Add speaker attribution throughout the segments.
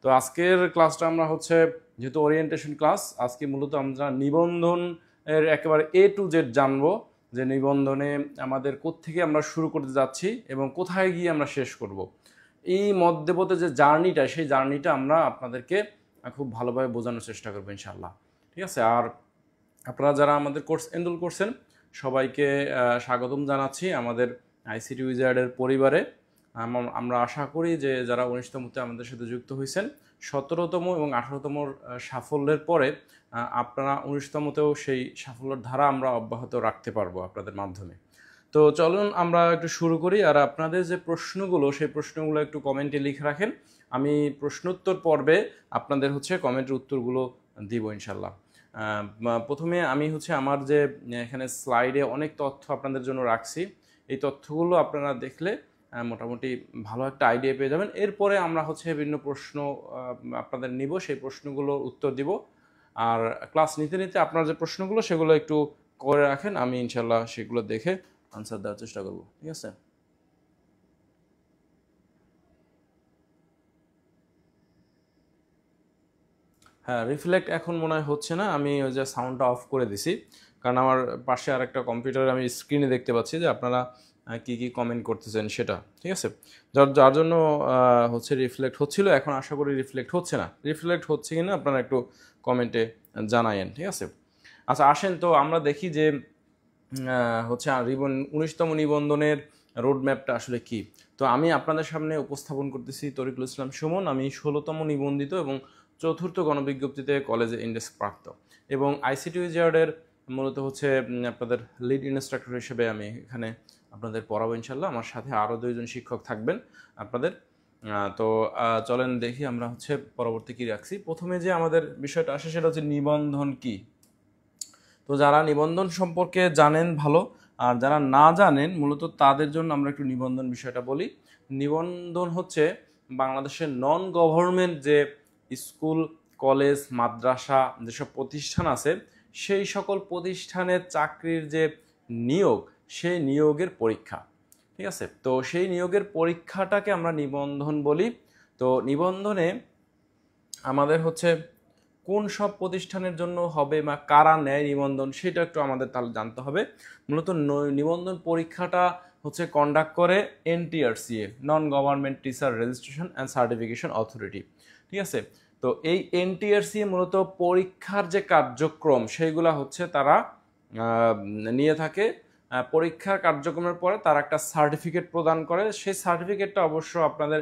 Speaker 1: তো আজকের ক্লাসটা আমরা হচ্ছে যেহেতু ওরিয়েন্টেশন ক্লাস, আজকে মূলত আমরা নিবন্ধন এর একেবারে A to Z জানবো, যে নিবন্ধনে আমাদের কোত্থেকে আমরা শুরু করতে যাচ্ছি এবং কোথায় গিয়ে আমরা শেষ করব। এই মধ্যবর্তী যে জার্নিটা, সেই জার্নিটা আমরা আপনাদেরকে খুব ভালোভাবে বোঝানোর চেষ্টা করবো ইনশাল্লাহ। ঠিক আছে। আর আপনারা যারা আমাদের কোর্স এনরোল করছেন সবাইকে স্বাগতম জানাচ্ছি আমাদের আইসিটি উইজার্ডের পরিবারে। আমরা আশা করি যে যারা 19তমতে আমাদের সাথে যুক্ত হয়েছেন, 17তম এবং 18তম সাফল্যের পরে আপনারা 19তমতেও সেই সাফল্যের ধারা আমরা অব্যাহত রাখতে পারবো আপনাদের মাধ্যমে। তো চলুন আমরা একটু শুরু করি। আর আপনাদের যে প্রশ্নগুলো, সেই প্রশ্নগুলো একটু কমেন্টে লিখে রাখেন। আমি প্রশ্নোত্তর পর্বে আপনাদের হচ্ছে কমেন্টের উত্তরগুলো দিব ইনশাল্লাহ। প্রথমে আমি হচ্ছে আমার যে এখানে স্লাইডে অনেক তথ্য আপনাদের জন্য রাখছি, এই তথ্যগুলো আপনারা দেখলে মোটামুটি ভালো একটা আইডিয়া পেয়ে যাবেন। এরপরে আমরা হচ্ছে বিভিন্ন প্রশ্ন আপনাদের নিব, সেই প্রশ্নগুলোর উত্তর দিব। আর ক্লাস নিতে নিতে আপনার যে প্রশ্নগুলো সেগুলো একটু করে রাখেন, আমি ইনশাল্লাহ সেগুলো দেখে আনসার দেওয়ার চেষ্টা করব। ঠিক আছে। হ্যাঁ, রিফ্লেক্ট এখন মনে হয় হচ্ছে না। আমি ওই যে সাউন্ডটা অফ করে দিছি, কারণ আমার পাশে আর একটা কম্পিউটারে আমি স্ক্রিনে দেখতে পাচ্ছি যে আপনারা কি কি কমেন্ট করতেছেন সেটা। ঠিক আছে। যার জন্য হচ্ছে রিফ্লেক্ট হচ্ছিল, এখন আশা করি রিফ্লেক্ট হচ্ছে না। রিফ্লেক্ট হচ্ছে কিনা আপনারা একটু কমেন্টে জানায়েন। ঠিক আছে। আচ্ছা, আসেন তো আমরা দেখি যে হচ্ছে 19তম নিবন্ধনের রোড ম্যাপটা আসলে কি। তো আমি আপনাদের সামনে উপস্থাপন করতেছি তরিকুল ইসলাম সুমন। আমি 16তম নিবন্ধিত এবং চতুর্থ গণবিজ্ঞপ্তিতে কলেজে ইন্ডেক্স প্রাপ্ত, এবং আইসিটি উইজার্ডের মূলত হচ্ছে আপনাদের লিড ইনস্ট্রাক্টর হিসেবে আমি এখানে আপনাদের পড়াবো ইনশাল্লাহ। আমার সাথে আরও 2জন শিক্ষক থাকবেন আপনাদের। তো চলেন দেখি আমরা হচ্ছে পরবর্তী কী রাখছি। প্রথমে যে আমাদের বিষয়টা আসে সেটা হচ্ছে নিবন্ধন কি। তো যারা নিবন্ধন সম্পর্কে জানেন ভালো, আর যারা না জানেন মূলত তাদের জন্য আমরা একটু নিবন্ধন বিষয়টা বলি। নিবন্ধন হচ্ছে বাংলাদেশের নন গভর্নমেন্ট যে স্কুল, কলেজ, মাদ্রাসা যেসব প্রতিষ্ঠান আছে, সেই সকল প্রতিষ্ঠানের চাকরির যে নিয়োগ, সেই নিয়োগের পরীক্ষা। ঠিক আছে। তো সেই নিয়োগের পরীক্ষাটাকে আমরা নিবন্ধন বলি। তো নিবন্ধনে আমাদের হচ্ছে কোন সব প্রতিষ্ঠানের জন্য হবে বা কারা নেয় নিবন্ধন, সেটা একটু আমাদের তাহলে জানতে হবে। মূলত নিবন্ধন পরীক্ষাটা হচ্ছে কন্ডাক্ট করে NTRCA, non government teacher registration and certification authority. ঠিক আছে। তো এই NTRCA মূলত পরীক্ষার যে কার্যক্রম সেইগুলা হচ্ছে তারা নিয়ে থাকে। পরীক্ষার কার্যক্রমের পরে তারা একটা সার্টিফিকেট প্রদান করে। সেই সার্টিফিকেটটা অবশ্য আপনাদের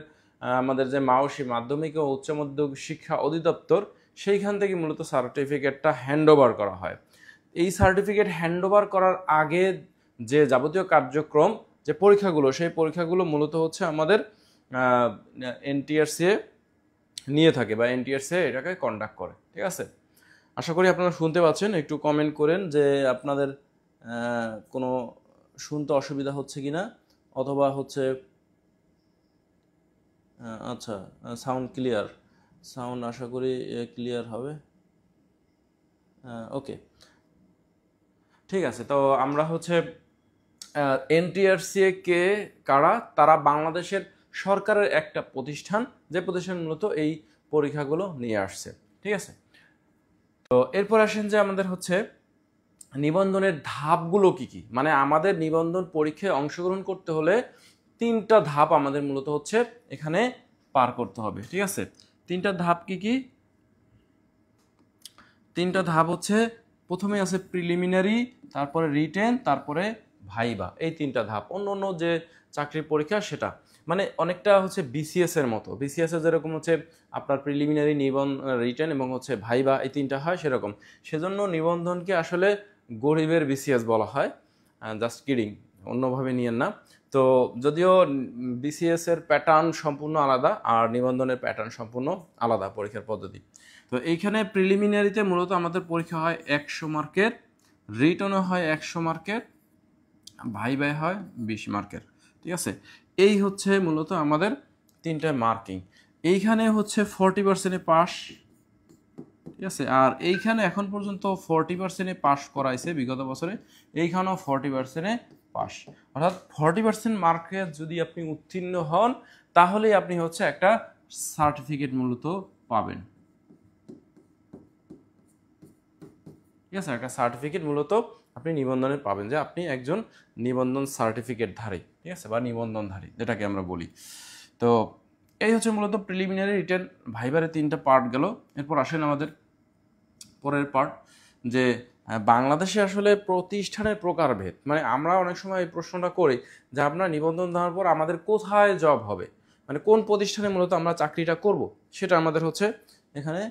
Speaker 1: আমাদের যে মাওসি, মাধ্যমিক ও উচ্চ মাধ্যমিক শিক্ষা অধিদপ্তর, সেইখান থেকে মূলত সার্টিফিকেটটা হ্যান্ডওভার করা হয়। এই সার্টিফিকেট হ্যান্ডওভার করার আগে যে যাবতীয় কার্যক্রম, যে পরীক্ষাগুলো, সেই পরীক্ষাগুলো মূলত হচ্ছে আমাদের NTRCA নিয়ে থাকে বা NTRCA এটাকে কন্ডাক্ট করে। ঠিক আছে। আশা করি আপনারা শুনতে পাচ্ছেন। একটু কমেন্ট করেন যে আপনাদের কোনো শুনতে অসুবিধা হচ্ছে কিনা, অথবা হচ্ছে আচ্ছা, সাউন্ড ক্লিয়ার। সাউন্ড আশা করি ক্লিয়ার হবে। ওকে, ঠিক আছে। তো আমরা হচ্ছে NTRCA কে কারা, তারা বাংলাদেশের সরকারের একটা প্রতিষ্ঠান, যে প্রতিষ্ঠান মূলত এই পরীক্ষাগুলো নিয়ে আসছে। ঠিক আছে। তো এরপর আসেন যে আমাদের হচ্ছে নিবন্ধনের ধাপগুলো কি কি। মানে আমাদের নিবন্ধন পরীক্ষায় অংশগ্রহণ করতে হলে 3টা ধাপ আমাদের মূলত হচ্ছে এখানে পার করতে হবে। ঠিক আছে। 3টা ধাপ কি কি? 3টা ধাপ হচ্ছে, প্রথমে আছে প্রিলিমিনারি, তারপরে রিটেন, তারপরে ভাইবা। এই 3টা ধাপ। অন্য অন্য যে চাকরির পরীক্ষা সেটা মানে অনেকটা হচ্ছে BCS এর মতো। BCS এর যেরকম হচ্ছে আপনার প্রিলিমিনারি, রিটেন এবং হচ্ছে ভাইবা, এই 3টা হয় সেরকম। সেজন্য নিবন্ধনকে আসলে গরিবের BCS বলা হয়। জাস্ট কিডিং, অন্যভাবে নিয়েন না। তো যদিও BCS এর প্যাটার্ন সম্পূর্ণ আলাদা, আর নিবন্ধনের প্যাটার্ন সম্পূর্ণ আলাদা পরীক্ষার পদ্ধতি। তো এইখানে প্রিলিমিনারিতে মূলত আমাদের পরীক্ষা হয় 100 মার্কের, রিটনও হয় 100 মার্কের, ভাইবাই হয় 20 মার্কের। ঠিক আছে। এই হচ্ছে মূলত আমাদের 3টা মার্কিং। এইখানে হচ্ছে 40%-এ পাস। ঠিক আছে। আর এইখানে এখন পর্যন্ত 40%-এ পাস করাইছে বিগত বছরে, এইখানেও 40%-এ পাস। অর্থাৎ 40% মার্কে যদি আপনি উত্তীর্ণ হন, তাহলেই আপনি হচ্ছে একটা সার্টিফিকেট মূলত পাবেন। ঠিক আছে, একটা সার্টিফিকেট মূলত আপনি নিবন্ধনে পাবেন যে আপনি একজন নিবন্ধন সার্টিফিকেটধারী, ঠিক আছে, বা নিবন্ধনধারী যেটাকে আমরা বলি। তো এই হচ্ছে মূলত প্রিলিমিনারি রিটেন ভাইবারে 3টা পার্ট গেল। এরপর আসেন আমাদের পরের পার্ট যে বাংলাদেশে আসলে প্রতিষ্ঠানের প্রকারভেদ। মানে আমরা অনেক সময় এই প্রশ্নটা করি যে আপনার নিবন্ধন দেওয়ার পর আমাদের কোথায় জব হবে, মানে কোন প্রতিষ্ঠানে মূলত আমরা চাকরিটা করব, সেটা আমাদের হচ্ছে এখানে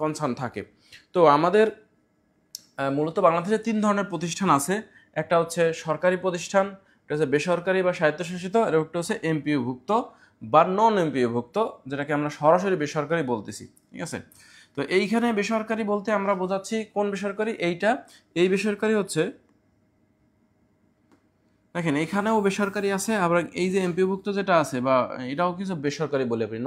Speaker 1: কনসার্ন থাকে। তো আমাদের মূলত বাংলাদেশে 3 ধরনের প্রতিষ্ঠান আছে। একটা হচ্ছে সরকারি প্রতিষ্ঠান, একটা হচ্ছে বেসরকারি বা স্বায়ত্তশাসিত, আর একটা হচ্ছে এমপিওভুক্ত বা নন এমপিওভুক্ত, যেটাকে আমরা সরাসরি বেসরকারি বলতেছি। ঠিক আছে, তো এইখানে বেসরকারি বলতে আমরা বোঝাচ্ছি কোন বেসরকারি, এই বেসরকারি হচ্ছে দেখেন এখানেও বেসরকারি আছে, আবার এই যে এমপিওভুক্ত যেটা আছে বা এটাও কিছু বেসরকারি বলে আপনি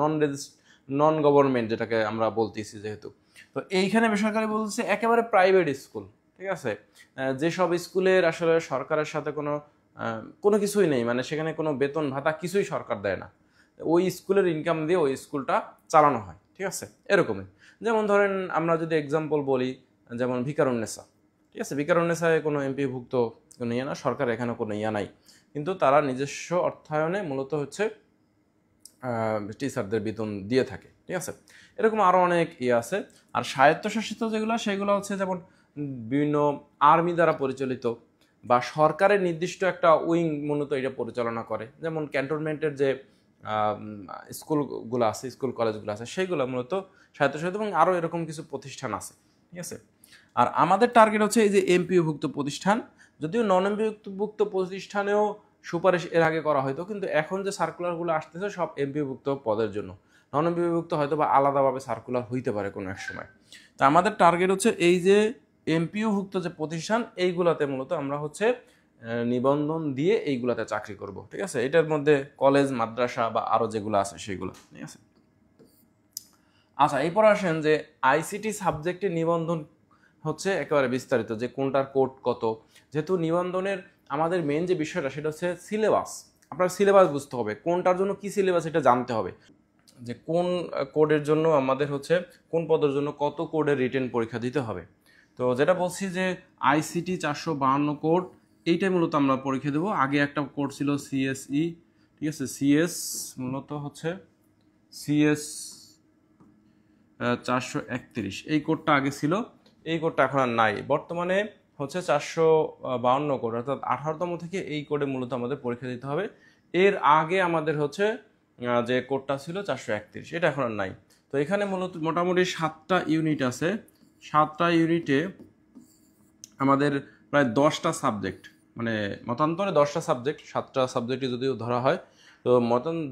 Speaker 1: নন গভর্নমেন্ট যেটাকে আমরা বলতেছি যেহেতু। তো এইখানে বেসরকারি বলছে একেবারে প্রাইভেট স্কুল। ঠিক আছে, যেসব স্কুলের আসলে সরকারের সাথে কোনো কিছুই নেই, মানে সেখানে কোনো বেতন ভাতা কিছুই সরকার দেয় না, ওই স্কুলের ইনকাম দিয়ে ওই স্কুলটা চালানো হয়। ঠিক আছে, এরকমই যেমন ধরেন আমরা যদি এক্সাম্পল বলি, যেমন ভিকারুন্নেসা। ঠিক আছে, ভিকারুন্নেসায় কোনো এমপিভুক্ত কোনো ইয়ে না, সরকার এখানে কোনো ইয়া নাই, কিন্তু তারা নিজস্ব অর্থায়নে মূলত হচ্ছে টিচারদের বেতন দিয়ে থাকে। ঠিক আছে, এরকম আরও অনেক ইয়ে আছে। আর স্বায়ত্তশাসিত যেগুলো সেগুলো হচ্ছে যেমন বিভিন্ন আর্মি দ্বারা পরিচালিত বা সরকারের নির্দিষ্ট একটা উইং মূলত এটা পরিচালনা করে, যেমন ক্যান্টনমেন্টের যে স্কুলগুলো আছে, স্কুল কলেজগুলো আছে, সেইগুলো মূলত স্বায়ত্তশাসিত, এবং আরও এরকম কিছু প্রতিষ্ঠান আছে। ঠিক আছে, আর আমাদের টার্গেট হচ্ছে এই যে এমপিওভুক্ত প্রতিষ্ঠান। যদিও নন এমপিওভুক্ত প্রতিষ্ঠানেও সুপারিশ এর আগে করা হয়তো, কিন্তু এখন যে সার্কুলারগুলো আসতেছে সব এমপিওভুক্ত পদের জন্য। নন এমপিওভুক্ত হয়তো বা আলাদাভাবে সার্কুলার হইতে পারে কোনো এক সময়। তা আমাদের টার্গেট হচ্ছে এই যে এমপিওভুক্ত যে প্রতিষ্ঠান, এইগুলাতে মূলত আমরা হচ্ছে নিবন্ধন দিয়ে এইগুলাতে চাকরি করব। ঠিক আছে, এটার মধ্যে কলেজ, মাদ্রাসা বা আরও যেগুলো আছে সেগুলো। ঠিক আছে, আচ্ছা এরপর আসেন যে আইসিটি সাবজেক্টে নিবন্ধন হচ্ছে একেবারে বিস্তারিত, যে কোনটার কোড কত। যেহেতু নিবন্ধনের আমাদের মেন যে বিষয়টা সেটা হচ্ছে সিলেবাস। আপনার সিলেবাস বুঝতে হবে, কোনটার জন্য কি সিলেবাস এটা জানতে হবে, যে কোন কোডের জন্য আমাদের হচ্ছে কোন পদের জন্য কত কোডের রিটেন পরীক্ষা দিতে হবে। তো যেটা বলছি যে আইসিটি 452 কোড, এইটাই মূলত আমরা পরীক্ষা দেবো। আগে একটা কোড ছিল সিএসই। ঠিক আছে, সিএস মূলত হচ্ছে সিএস 431, এই কোডটা আগে ছিল, এই কোডটা এখন আর নাই। বর্তমানে হচ্ছে 452 কোড, অর্থাৎ 18তম থেকে এই কোডে মূলত আমাদের পরীক্ষা দিতে হবে। এর আগে আমাদের হচ্ছে যে কোডটা ছিল 431, এটা এখন আর নাই। তো এখানে মূলত মোটামুটি 7টা ইউনিট আছে। 7টা ইউনিটে আমাদের প্রায় 10টা সাবজেক্ট, মানে মতান্তরে 10টা সাবজেক্ট, 7টা সাবজেক্টে যদিও ধরা হয়, তো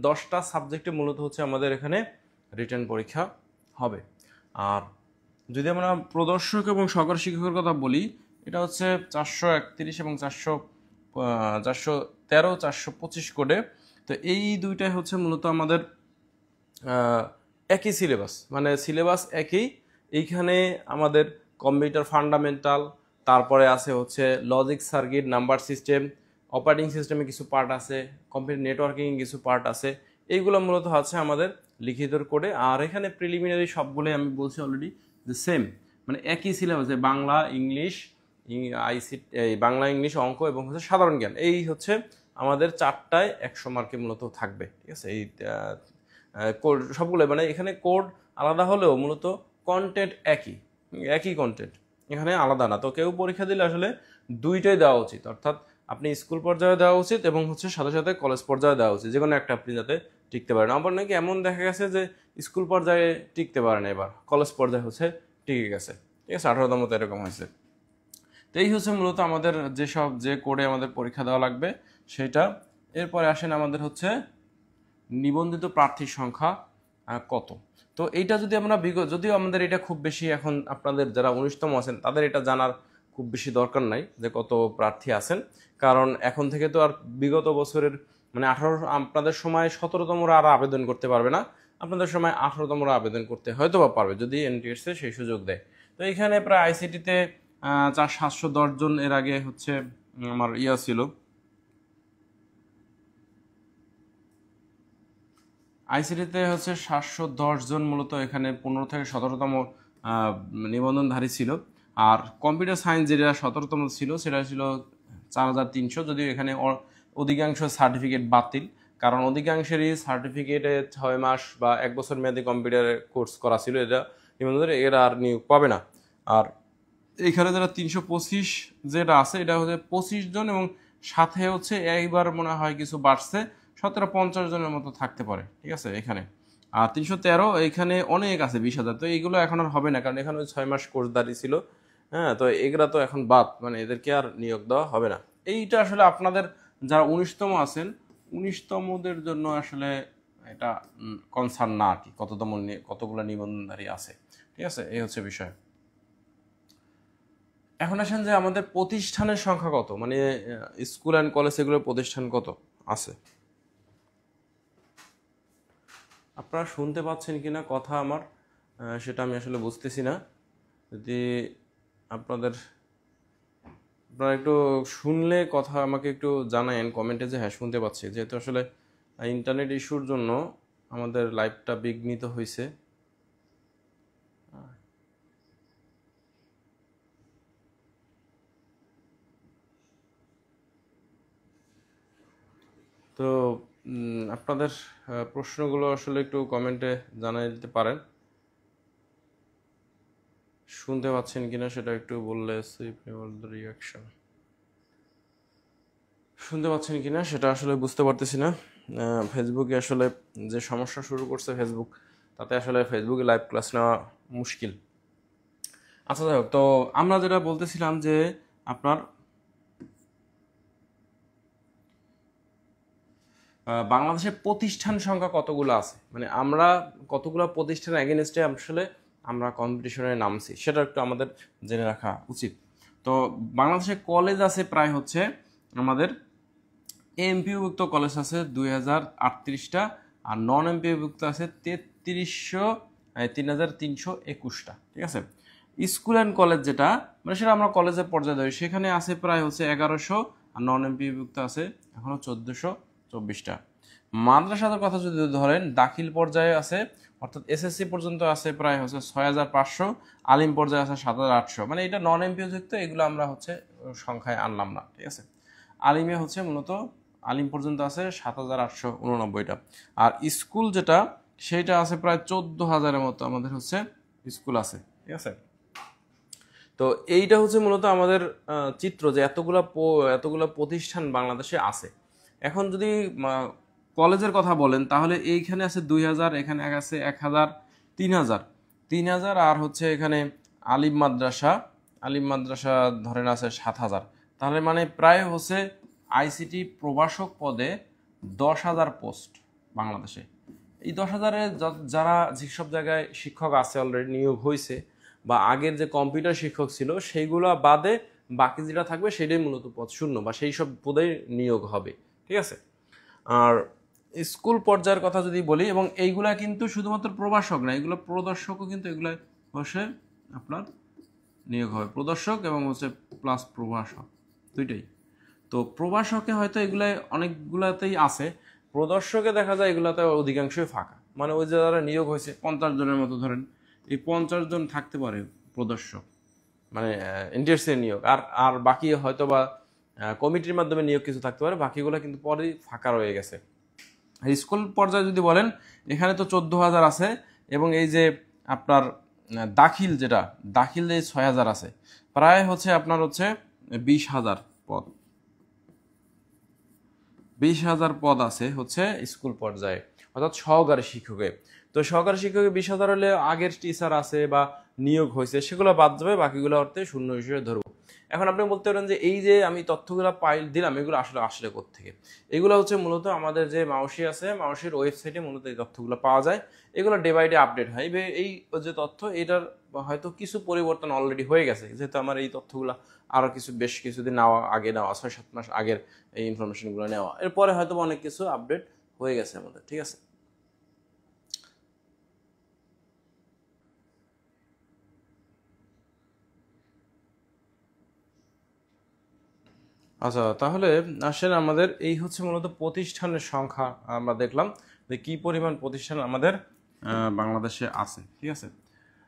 Speaker 1: 10টা সাবজেক্টে মূলত হচ্ছে আমাদের এখানে রিটেন পরীক্ষা হবে। আর যদি আমরা প্রদর্শক এবং সহকারী শিক্ষকের কথা বলি, এটা হচ্ছে 431 এবং 413, 425 কোডে। তো এই দুইটাই হচ্ছে মূলত আমাদের একই সিলেবাস, মানে সিলেবাস একই। এইখানে আমাদের কম্পিউটার ফান্ডামেন্টাল, তারপরে আছে হচ্ছে logic circuit, number system, operating সিস্টেমে কিছু পার্ট আছে, কম্পিউটার নেটওয়ার্কিং কিছু পার্ট আছে, এইগুলো মূলত আছে আমাদের লিখিতর কোডে। আর এখানে প্রিলিমিনারি সবগুলোই আমি বলছি অলরেডি যে সেম, মানে একই সিলেবাসে বাংলা, ইংলিশ, বাংলা, ইংলিশ, অঙ্ক এবং হচ্ছে সাধারণ জ্ঞান, এই হচ্ছে আমাদের 4টায় 100 মার্কে মূলত থাকবে। ঠিক আছে, এই কোড সবগুলো, মানে এখানে কোড আলাদা হলেও মূলত কন্টেন্ট একই কন্টেন্ট, এখানে আলাদা না। তো কেউ পরীক্ষা দিলে আসলে দুইটাই দেওয়া উচিত, অর্থাৎ আপনি স্কুল পর্যায়ে দেওয়া উচিত এবং হচ্ছে সাথে সাথে কলেজ পর্যায়ে দেওয়া উচিত, যে কোনো একটা আপনি যাতে টিকতে পারেন। আবার নাকি এমন দেখা গেছে যে স্কুল পর্যায়ে টিকতে পারেন, এবার কলেজ পর্যায়ে হচ্ছে টিকে গেছে। ঠিক আছে, 18তম মতো এরকম হয়েছে। তো এই হচ্ছে মূলত আমাদের যে কোডে আমাদের পরীক্ষা দেওয়া লাগবে সেটা। এরপরে আসেন আমাদের হচ্ছে নিবন্ধিত প্রার্থীর সংখ্যা কত। তো এইটা যদি আমরা যদিও আমাদের এটা খুব বেশি, এখন আপনাদের যারা 19তম আছেন তাদের এটা জানার খুব বেশি দরকার নাই যে কত প্রার্থী আছেন, কারণ এখন থেকে তো আর বিগত বছরের মানে আপনাদের সময় 17তমরা আর আবেদন করতে পারবে না, আপনাদের সময় 18তমরা আবেদন করতে হয়তো বা পারবে যদি এনটিএসএ সেই সুযোগ দেয়। তো এখানে প্রায় আইসিটিতে 710 জন এর আগে হচ্ছে আমার ছিল আইসিটিতে হচ্ছে 710 জন মূলত এখানে 15 থেকে 17তম নিবন্ধনধারী ছিল। আর কম্পিউটার সায়েন্স যেটা 17তম ছিল সেটা ছিল 4300, যদিও এখানে অধিকাংশ সার্টিফিকেট বাতিল, কারণ অধিকাংশেরই সার্টিফিকেটে 6 মাস বা 1 বছর মেয়াদী কম্পিউটারের কোর্স করা ছিল, এটা নিবন্ধন এরা আর নিয়োগ পাবে না। আর এইখানে যারা 325 যেটা আছে এটা হচ্ছে 25 জন, এবং সাথে হচ্ছে এইবার মনে হয় কিছু বাড়ছে, 1750 জনের মতো থাকতে পারে, ঠিক আছে এখানে। আর 313 এইখানে অনেক আছে 20,000, তো এইগুলো এখন আর হবে না, কারণ এখানে 6 মাস কোর্স দাঁড়িয়ে ছিল। হ্যাঁ, তো এগুলা তো এখন বাদ, মানে এদেরকে আর নিয়োগ দেওয়া হবে না। এইটা আসলে আপনাদের যারা 19তম আছেন, 19তমদের জন্য আসলে এটা কনসার্ন না আর কি, কতগুলো নিবন্ধনধারী আছে, ঠিক আছে, এই হচ্ছে বিষয়। এখন আসেন যে আমাদের প্রতিষ্ঠানের সংখ্যা কত, মানে স্কুল অ্যান্ড কলেজ এগুলোর প্রতিষ্ঠান কত আছে। আপনারা শুনতে পাচ্ছেন কিনা কথা আমার, সেটা আমি আসলে বুঝতেছি না। যদি আপনারা একটু শুনলে কথা আমাকে একটু জানায়েন কমেন্টে যে হ্যাঁ শুনতে পাচ্ছি, যেহেতু আসলে ইন্টারনেট ইস্যুর জন্য আমাদের লাইভটা বিঘ্নিত হয়েছে। তো আপনাদের প্রশ্নগুলো আসলে একটু কমেন্টে জানিয়ে দিতে পারেন, শুনতে পাচ্ছেন কিনা সেটা একটু বললে। রিয়াকশন শুনতে পাচ্ছেন কিনা সেটা আসলে বুঝতে পারতেছি না। ফেসবুকে আসলে যে সমস্যা শুরু করছে ফেসবুক, তাতে আসলে ফেসবুকে লাইভ ক্লাস নেওয়া মুশকিল। আচ্ছা যাই হোক, তো আমরা যেটা বলতেছিলাম যে আপনার বাংলাদেশের প্রতিষ্ঠান সংখ্যা কতগুলো আছে, মানে আমরা কতগুলো প্রতিষ্ঠান এগেনস্টে আসলে আমরা কম্পিটিশনে নামছি, সেটা একটু আমাদের জেনে রাখা উচিত। তো বাংলাদেশে কলেজ আছে প্রায় হচ্ছে আমাদের এমপিওভুক্ত কলেজ আছে 2038টা, আর নন এমপিওভুক্ত আছে 3321টা, ঠিক আছে। স্কুল অ্যান্ড কলেজ যেটা, মানে সেটা আমরা কলেজের পর্যায়ে ধরি, সেখানে আছে প্রায় হচ্ছে 1100, আর নন এমপিওভুক্ত আছে এখনো 1424টা। মাদ্রাসাদের কথা যদি ধরেন, দাখিল পর্যায়ে আছে অর্থাৎ এসএসসি পর্যন্ত আছে প্রায় হচ্ছে 6500, আলিম পর্যায়ে আছে 7800, মানে এটা নন এমপিওভুক্ত, এগুলো আমরা হচ্ছে সংখ্যায় আনলাম না, ঠিক আছে। আলিমে হচ্ছে মূলত আলিম পর্যন্ত আছে 7889টা। আর স্কুল যেটা, সেইটা আছে প্রায় 14,000-এর মতো আমাদের হচ্ছে স্কুল আছে, ঠিক আছে। তো এইটা হচ্ছে মূলত আমাদের চিত্র, যে এতগুলা প্রতিষ্ঠান বাংলাদেশে আছে। এখন যদি কলেজের কথা বলেন, তাহলে এইখানে আছে 2000, এখানে আছে 1000, 3000, 3000, আর হচ্ছে এখানে আলিম মাদ্রাসা ধরেন আছে 7000। তাহলে মানে প্রায় হচ্ছে আইসিটি প্রভাষক পদে 10,000 পোস্ট বাংলাদেশে। এই 10,000-এ যারা যেসব জায়গায় শিক্ষক আছে অলরেডি নিয়োগ হয়েছে, বা আগের যে কম্পিউটার শিক্ষক ছিল সেইগুলো বাদে বাকি যেটা থাকবে সেটাই মূলত পদ শূন্য, বা সেই সব পদেই নিয়োগ হবে, ঠিক আছে। আর স্কুল পর্যায়ের কথা যদি বলি, এবং এইগুলা কিন্তু শুধুমাত্র প্রভাষক না, এগুলো প্রদর্শকও কিন্তু এগুলো বসে আপনার নিয়োগ হবে, প্রদর্শক এবং হচ্ছে প্লাস প্রভাষক দুইটাই। তো প্রভাষকে হয়তো এগুলাই অনেকগুলাতেই আছে, প্রদর্শকে দেখা যায় এগুলাতে অধিকাংশই ফাঁকা, মানে ওই যে যারা নিয়োগ হয়েছে 50 জনের মতো ধরেন, এই 50 জন থাকতে পারে প্রদর্শক, মানে ইন্টারেস্টের নিয়োগ, আর আর বাকি হয়তো বা কমিটির মাধ্যমে নিয়োগ কিছু থাকতে পারে, বাকিগুলো কিন্তু পরেই ফাঁকা রয়ে গেছে। স্কুল পর্যায়ে যদি বলেন, এখানে তো 14,000 আছে, এবং এই যে আপনার দাখিল যে 6,000 আছে, প্রায় হচ্ছে আপনার হচ্ছে 20,000 পদ, 20,000 পদ আছে হচ্ছে স্কুল পর্যায়ে, অর্থাৎ সহকারী শিক্ষকে। তো সহকারী শিক্ষকে 20,000 হলে আগের টিচার আছে বা নিয়োগ হয়েছে সেগুলো বাদ যাবে, বাকিগুলো অর্থে শূন্য হিসেবে ধরবো। এখন আপনি বলতে পারেন যে এই যে আমি তথ্যগুলো দিলাম, এগুলো আসলে আসলে কোত্থেকে? এগুলো হচ্ছে মূলত আমাদের যে মাউসি আছে, মাউসির ওয়েবসাইটে মূলত এই তথ্যগুলো পাওয়া যায়। এগুলো ডে বাই ডে আপডেট হয়। এই যে তথ্য, এটার হয়তো কিছু পরিবর্তন অলরেডি হয়ে গেছে, যেহেতু আমার এই তথ্যগুলো আরও বেশ কিছুদিন আগে নেওয়া, 6-7 মাস আগের এই ইনফরমেশনগুলো নেওয়া, এরপরে হয়তো অনেক কিছু আপডেট হয়ে গেছে আমাদের, ঠিক আছে। আচ্ছা, তাহলে আসেন আমাদের এই হচ্ছে মূলত প্রতিষ্ঠানের সংখ্যা আমরা দেখলাম। যে কী পরিমাণ প্রতিষ্ঠান আমাদের বাংলাদেশে আছে, ঠিক আছে।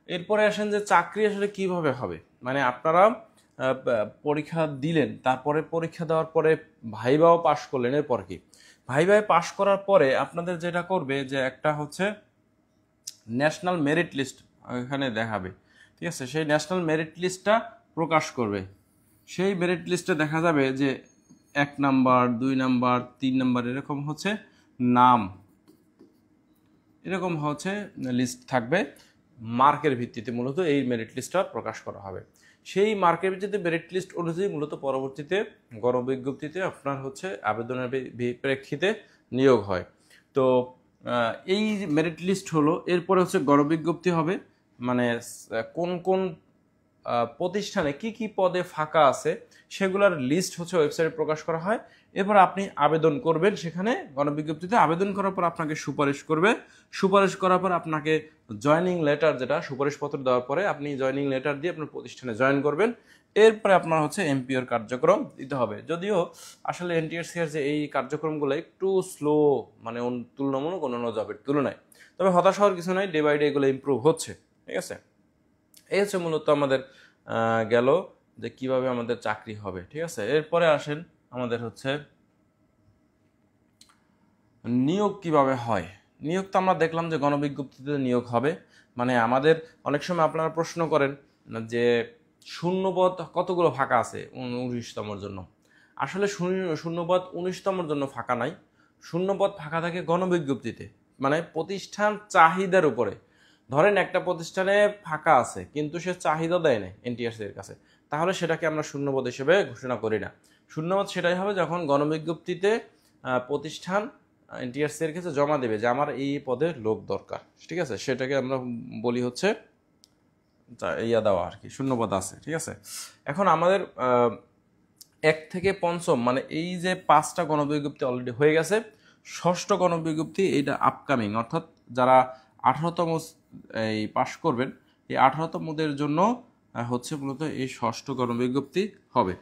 Speaker 1: এরপরে আসেন যে চাকরি আসলে কিভাবে হবে, মানে আপনারা পরীক্ষা দিলেন, তারপরে পরীক্ষা দেওয়ার পরে ভাইভাও পাশ করলেন, এরপর কি ভাইভায় পাশ করার পরে আপনাদের যেটা করবে যে একটা হচ্ছে ন্যাশনাল মেরিট লিস্ট এখানে দেখাবে, ঠিক আছে। সেই ন্যাশনাল মেরিট লিস্টটা প্রকাশ করবে। সেই মেরিট লিস্টে দেখা যাবে যে 1 নাম্বার 2 নাম্বার 3 নাম্বার এরকম হচ্ছে নাম, এরকম হচ্ছে লিস্ট থাকবে। মার্কের ভিত্তিতে মূলত এই মেরিট লিস্টটা প্রকাশ করা হবে। সেই মার্কের ভিত্তিতে মেরিট লিস্ট অনুযায়ী মূলত পরবর্তীতে গণবিজ্ঞপ্তিতে আপনার হচ্ছে আবেদনের প্রেক্ষিতে নিয়োগ হয়। তো এই মেরিট লিস্ট হলো, এরপরে হচ্ছে গণবিজ্ঞপ্তি হবে, মানে কোন কোন প্রতিষ্ঠানে কি কি পদে ফাঁকা আছে সেগুলোর লিস্ট হচ্ছে ওয়েবসাইটে প্রকাশ করা হয়। এরপর আপনি আবেদন করবেন, সেখানে গণবিজ্ঞপ্তিতে আবেদন করার পর আপনাকে সুপারিশ করবে। সুপারিশ করার পর আপনাকে জয়নিং লেটার, যেটা সুপারিশপত্র দেওয়ার পরে আপনি জয়নিং লেটার দিয়ে আপনার প্রতিষ্ঠানে জয়েন করবেন। এরপরে আপনার হচ্ছে এমপিওর কার্যক্রম দিতে হবে। যদিও আসলে এনটিআরসির যে এই কার্যক্রমগুলো একটু স্লো, মানে তুলনামূলক অন্যান্য জবের তুলনায়, তবে হতাশ হওয়ার কিছু নাই, ডে বাই ডে এগুলো ইমপ্রুভ হচ্ছে, ঠিক আছে। এই হচ্ছে মূলত আমাদের গেল যে কিভাবে আমাদের চাকরি হবে, ঠিক আছে। এরপরে আসেন আমাদের হচ্ছে নিয়োগ কিভাবে হয়। নিয়োগ তো আমরা দেখলাম যে গণবিজ্ঞপ্তিতে নিয়োগ হবে, মানে আমাদের অনেক সময় আপনারা প্রশ্ন করেন যে শূন্যপদ কতগুলো ফাঁকা আছে 19তমর জন্য। আসলে শূন্যপদ 19তমর জন্য ফাঁকা নাই, শূন্যপদ ফাঁকা থাকে গণবিজ্ঞপ্তিতে, মানে প্রতিষ্ঠান চাহিদার উপরে। ধরেন একটা প্রতিষ্ঠানে ফাঁকা আছে কিন্তু সে চাহিদা দেয় না এনটিআরসি এর কাছে, তাহলে সেটাকে আমরা শূন্যপদ হিসেবে ঘোষণা করি না। শূন্যপদ সেটাই হবে যখন গণবিজ্ঞপ্তিতে প্রতিষ্ঠান এনটিআরসি এর কাছে জমা দেবে যে আমার এই পদে লোক দরকার, ঠিক আছে, সেটাকে আমরা বলি হচ্ছে ইয়া দেওয়া আর কি, শূন্যপদ আছে, ঠিক আছে। এখন আমাদের 1 থেকে 5ম, মানে এই যে 5টা গণবিজ্ঞপ্তি অলরেডি হয়ে গেছে, 6ষ্ঠ গণবিজ্ঞপ্তি এইটা আপকামিং, অর্থাৎ যারা 18তম এই পাশ করবেন, এই 18তমদের জন্য হচ্ছে মূলত এই 6ষ্ঠ গণবিজ্ঞপ্তি হবে।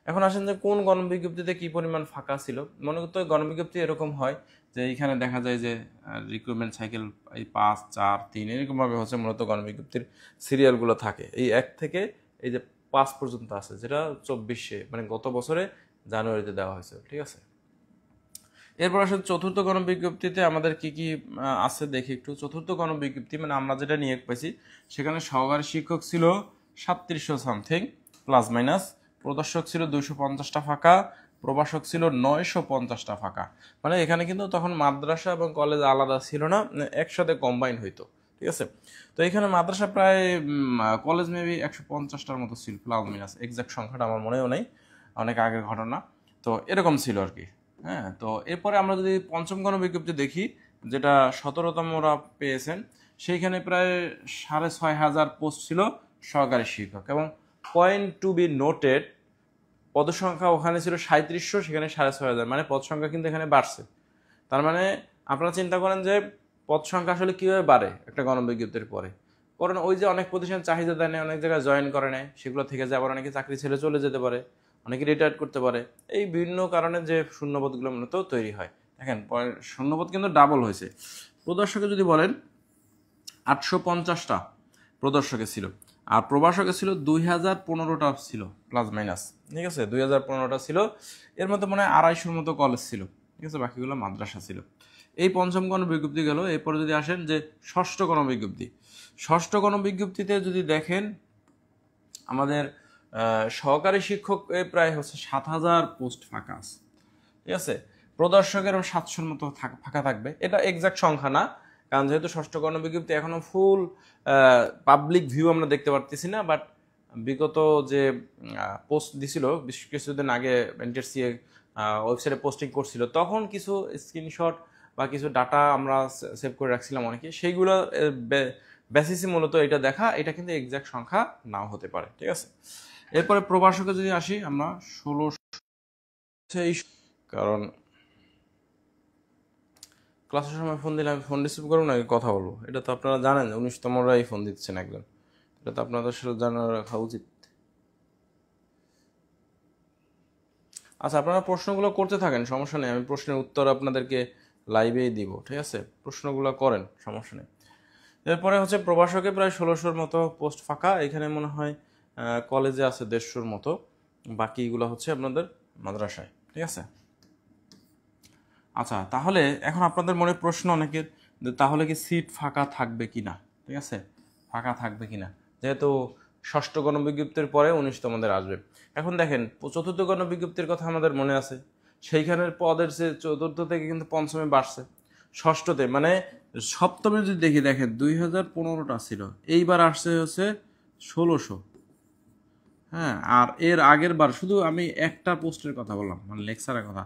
Speaker 1: এখন আসেন যে কোন গণবিজ্ঞপ্তিতে কি পরিমাণ ফাঁকা ছিল। মনে করতে গণবিজ্ঞপ্তি এরকম হয় যে এইখানে দেখা যায় যে রিক্রুটমেন্ট সাইকেল এই 5 4 3 এরকমভাবে হচ্ছে মূলত গণবিজ্ঞপ্তির সিরিয়ালগুলো থাকে। এই 1 থেকে এই যে 5 পর্যন্ত আছে, যেটা 24-এ, মানে গত বছরে জানুয়ারিতে দেওয়া হয়েছে, ঠিক আছে। এরপর আসলে চতুর্থ গণবিজ্ঞপ্তিতে আমাদের কি কি আছে দেখি একটু। চতুর্থ গণবিজ্ঞপ্তি মানে আমরা যেটা নিয়োগ পাইছি, সেখানে সহকারী শিক্ষক ছিল 3700 সামথিং প্লাস মাইনাস, প্রদর্শক ছিল 250টা ফাঁকা, প্রভাষক ছিল 950টা ফাঁকা। মানে এখানে কিন্তু তখন মাদ্রাসা এবং কলেজ আলাদা ছিল না, একসাথে কম্বাইন হইতো, ঠিক আছে। তো এখানে মাদ্রাসা প্রায় কলেজ মেবি 150টার মতো ছিল প্লাস মাইনাস, এক্সাক্ট সংখ্যাটা আমার মনেও নেই, অনেক আগের ঘটনা। তো এরকম ছিল আর কি। হ্যাঁ, তো এরপরে আমরা যদি 5ম গণবিজ্ঞপ্তি দেখি, যেটা 17তমরা পেয়েছেন, সেইখানে প্রায় 6500 পোস্ট ছিল সহকারী শিক্ষক। এবং পয়েন্ট টু বি নোটেড, পদসংখ্যা ওখানে ছিল 3700, সেখানে 6500, মানে পদ সংখ্যা কিন্তু এখানে বাড়ছে। তার মানে আপনারা চিন্তা করেন যে পদ সংখ্যা আসলে কীভাবে বাড়ে একটা গণবিজ্ঞপ্তির পরে। কারণ ওই যে অনেক প্রতিষ্ঠান চাহিদা দেয় না, অনেক জায়গায় জয়েন করে নেয়, সেগুলো থেকে যে আবার অনেকে চাকরি ছেড়ে চলে যেতে পারে, অনেকে রিটায়ার করতে পারে, এই বিভিন্ন কারণে যে শূন্যপদগুলো মূলত তৈরি হয়। দেখেন শূন্যপদ কিন্তু ডাবল হয়েছে। প্রদর্শকে যদি বলেন 850টা প্রদর্শকে ছিল, আর প্রভাষকে ছিল 2015টা ছিল প্লাস মাইনাস, ঠিক আছে, 2015টা ছিল। এর মধ্যে মনে হয় 250-র মতো কলেজ ছিল, ঠিক আছে, বাকিগুলো মাদ্রাসা ছিল। এই 5ম গণবিজ্ঞপ্তি গেল। এরপরে যদি আসেন যে 6ষ্ঠ গণবিজ্ঞপ্তি, 6ষ্ঠ গণবিজ্ঞপ্তিতে যদি দেখেন আমাদের সহকারী শিক্ষক প্রায় হচ্ছে 7000 পোস্ট ফাঁকা আছে, ঠিক আছে। প্রদর্শকের 700-র মতো ফাঁকা থাকবে, এটা এক্সাক্ট সংখ্যা না, কারণ যেহেতু 6ষ্ঠ গণবিজ্ঞপ্তি এখনো ফুল পাবলিক ভিউ আমরা দেখতে পারতেছি না। বাট বিগত যে পোস্ট দিছিল বেশ কিছুদিন আগে এনটিআরসি ওয়েবসাইটে পোস্টিং করছিল, তখন কিছু স্ক্রিনশট বা কিছু ডাটা আমরা সেভ করে রাখছিলাম অনেকে, সেইগুলো বেসিসে মূলত এটা দেখা, এটা কিন্তু এক্সাক্ট সংখ্যা নাও হতে পারে, ঠিক আছে। এরপরে প্রভাষকে যদি আসি আমরা 16, কারণ ক্লাসের সময় ফোন দিলে আমি ফোন রিসিভ করবো নাকি কথা বলবো, এটা তো আপনারা জানেন, 19তমরাই ফোন দিচ্ছেন একজন, এটা তো আপনাদের সাথে জানা রাখা উচিত। আচ্ছা, আপনারা প্রশ্নগুলো করতে থাকেন, সমস্যা নেই, আমি প্রশ্নের উত্তর আপনাদেরকে লাইভেই দিব, ঠিক আছে? প্রশ্নগুলো করেন, সমস্যা নেই। এরপরে হচ্ছে প্রভাষকে প্রায় 1600-র মতো পোস্ট ফাঁকা, এখানে মনে হয় কলেজে আছে 150-র মতো, বাকিগুলো হচ্ছে আপনাদের মাদ্রাসায়, ঠিক আছে? আচ্ছা, তাহলে এখন আপনাদের মনে প্রশ্ন অনেকের যে তাহলে কি সিট ফাঁকা থাকবে কি না, ঠিক আছে? ফাঁকা থাকবে কি না, যেহেতু ষষ্ঠ গণবিজ্ঞপ্তির পরে 19 তোমাদের আসবে। এখন দেখেন, চতুর্থ গণবিজ্ঞপ্তির কথা আমাদের মনে আছে, সেইখানের পদের যে চতুর্থ থেকে কিন্তু পঞ্চমে বাড়ছে, ষষ্ঠতে মানে সপ্তমে যদি দেখি, দেখেন 2015টা ছিল, এইবার আসছে হচ্ছে 1600। হ্যাঁ, আর এর আগের বার শুধু আমি একটা পোস্টের কথা বললাম, মানে লেকচারের কথা,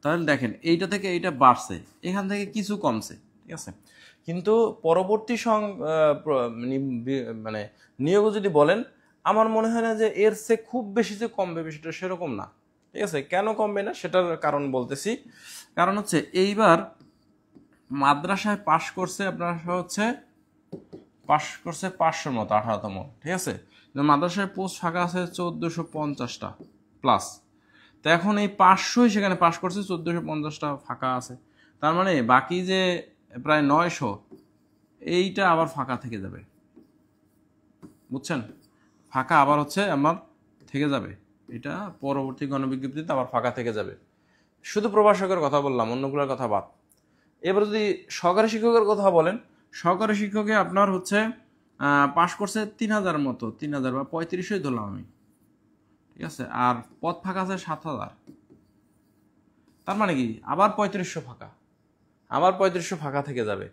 Speaker 1: তাহলে দেখেন এইটা থেকে এইটা বাড়ছে, এখান থেকে কিছু কমছে, ঠিক আছে? কিন্তু পরবর্তী মানে নিয়োগ যদি বলেন, আমার মনে হয় না যে এর চেয়ে খুব বেশি যে কমবে, বিষয়টা সেরকম না, ঠিক আছে? কেন কমবে না সেটার কারণ বলতেছি। কারণ হচ্ছে এইবার মাদ্রাসায় পাশ করছে আপনার হচ্ছে 500-র মতো, 18তম, ঠিক আছে? মাদ্রাসায় পোস্ট ফাঁকা আছে 1450টা প্লাস। তো এখন এই 500ই সেখানে পাশ করছে, 1450টা ফাঁকা আছে, তার মানে বাকি যে প্রায় 900 এইটা আবার ফাঁকা থেকে যাবে, বুঝছেন? ফাঁকা আবার হচ্ছে আমার থেকে যাবে, এটা পরবর্তী গণবিজ্ঞপ্তিতে আবার ফাঁকা থেকে যাবে। শুধু প্রভাষকের কথা বললাম, অন্যগুলোর কথা বাদ। এবার যদি সহকারী শিক্ষকের কথা বলেন, সহকারী শিক্ষকে আপনার হচ্ছে পাশ করছে 3000 মতো, 3000 বা 3500 ধরলাম আমি, ঠিক আছে? আর পদ ফাঁকা আছে 7000, তার মানে কি আবার 3500 ফাঁকা, আবার 3500 ফাঁকা থেকে যাবে।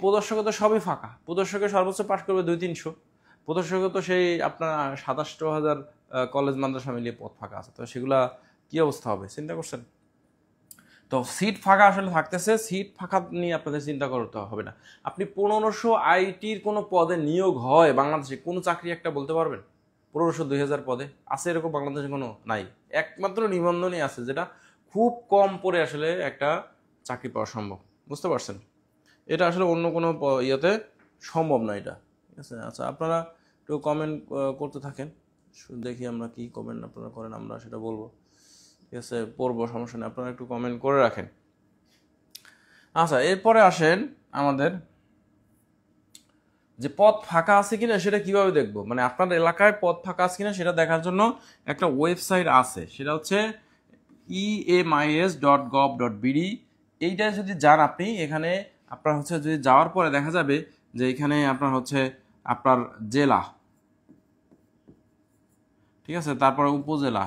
Speaker 1: প্রদর্শকে তো সবই ফাঁকা, প্রদর্শকে সর্বোচ্চ পাশ করবে 200-300, প্রদর্শকে তো সেই আপনার 27,000 কলেজ মাদ্রাসা মিলিয়ে পদ ফাঁকা আছে, তো সেগুলা কি অবস্থা হবে চিন্তা করছেন? তো সিট ফাঁকা আসলে থাকতেছে, সিট ফাঁকা নিয়ে আপনাদের চিন্তা করতে হবে না। আপনি 1500 আইটির কোনো পদে নিয়োগ হয় বাংলাদেশে, কোনো চাকরি একটা বলতে পারবেন? 1500-2000 পদে আছে এরকম বাংলাদেশে কোনো নাই, একমাত্র নিবন্ধনই আছে, যেটা খুব কম পরে আসলে একটা চাকরি পাওয়া সম্ভব, বুঝতে পারছেন? এটা আসলে অন্য কোনো ইয়েতে সম্ভব না এটা, ঠিক আছে? আচ্ছা, আপনারা একটু কমেন্ট করতে থাকেন, দেখি আমরা কি কমেন্ট আপনারা করেন, আমরা সেটা বলবো, ঠিক আছে? পড়বো, সমস্যা নেই, আপনারা একটু কমেন্ট করে রাখেন। আচ্ছা, এরপরে আসেন আমাদের যে পদ ফাঁকা আছে কিনা সেটা কিভাবে দেখবো, মানে আপনার এলাকায় পদ ফাঁকা আছে কিনা সেটা দেখার জন্য একটা ওয়েবসাইট আছে, সেটা হচ্ছে emis.gov.bd। এইটা যদি যান আপনি, এখানে আপনার হচ্ছে যদি যাওয়ার পরে দেখা যাবে যে এখানে আপনার হচ্ছে আপনার জেলা, ঠিক আছে, তারপরে উপজেলা,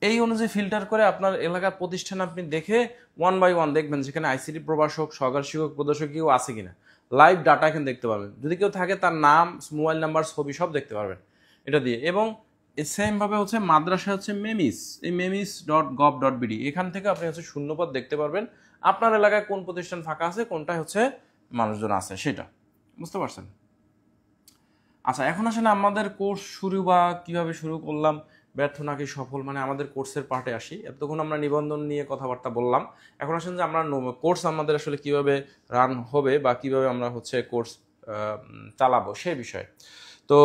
Speaker 1: এই অনুযায়ী ফিল্টার করে আপনার এলাকার প্রতিষ্ঠান আপনি দেখে 1 বাই 1 দেখবেন সেখানে আইসিটি প্রভাষক, সহকারী শিক্ষক, প্রদর্শক কেউ আছে কিনা, লাইভ ডাটা এখানে দেখতে পারবেন। যদি কেউ থাকে তার নাম, মোবাইল নাম্বার, ছবি সব দেখতে পারবেন এটা দিয়ে। এবং সেমভাবে হচ্ছে মাদ্রাসা হচ্ছে মেমিস, এই memis.gov.bd, এখান থেকে আপনি হচ্ছে শূন্যপদ দেখতে পারবেন, আপনার এলাকায় কোন প্রতিষ্ঠান ফাঁকা আছে, কোনটায় হচ্ছে মানুষজন আছে সেটা, বুঝতে পারছেন? আচ্ছা, এখন আসলে আমাদের কোর্স শুরু বা কিভাবে শুরু করলাম, ব্যর্থ নাকি সফল, মানে আমাদের কোর্সের পার্টে আসি। এতক্ষণ আমরা নিবন্ধন নিয়ে কথাবার্তা বললাম, এখন আসলে যে আমরা কোর্স আমাদের আসলে কিভাবে রান হবে বা কিভাবে আমরা হচ্ছে কোর্স চালাবো সেই বিষয়ে। তো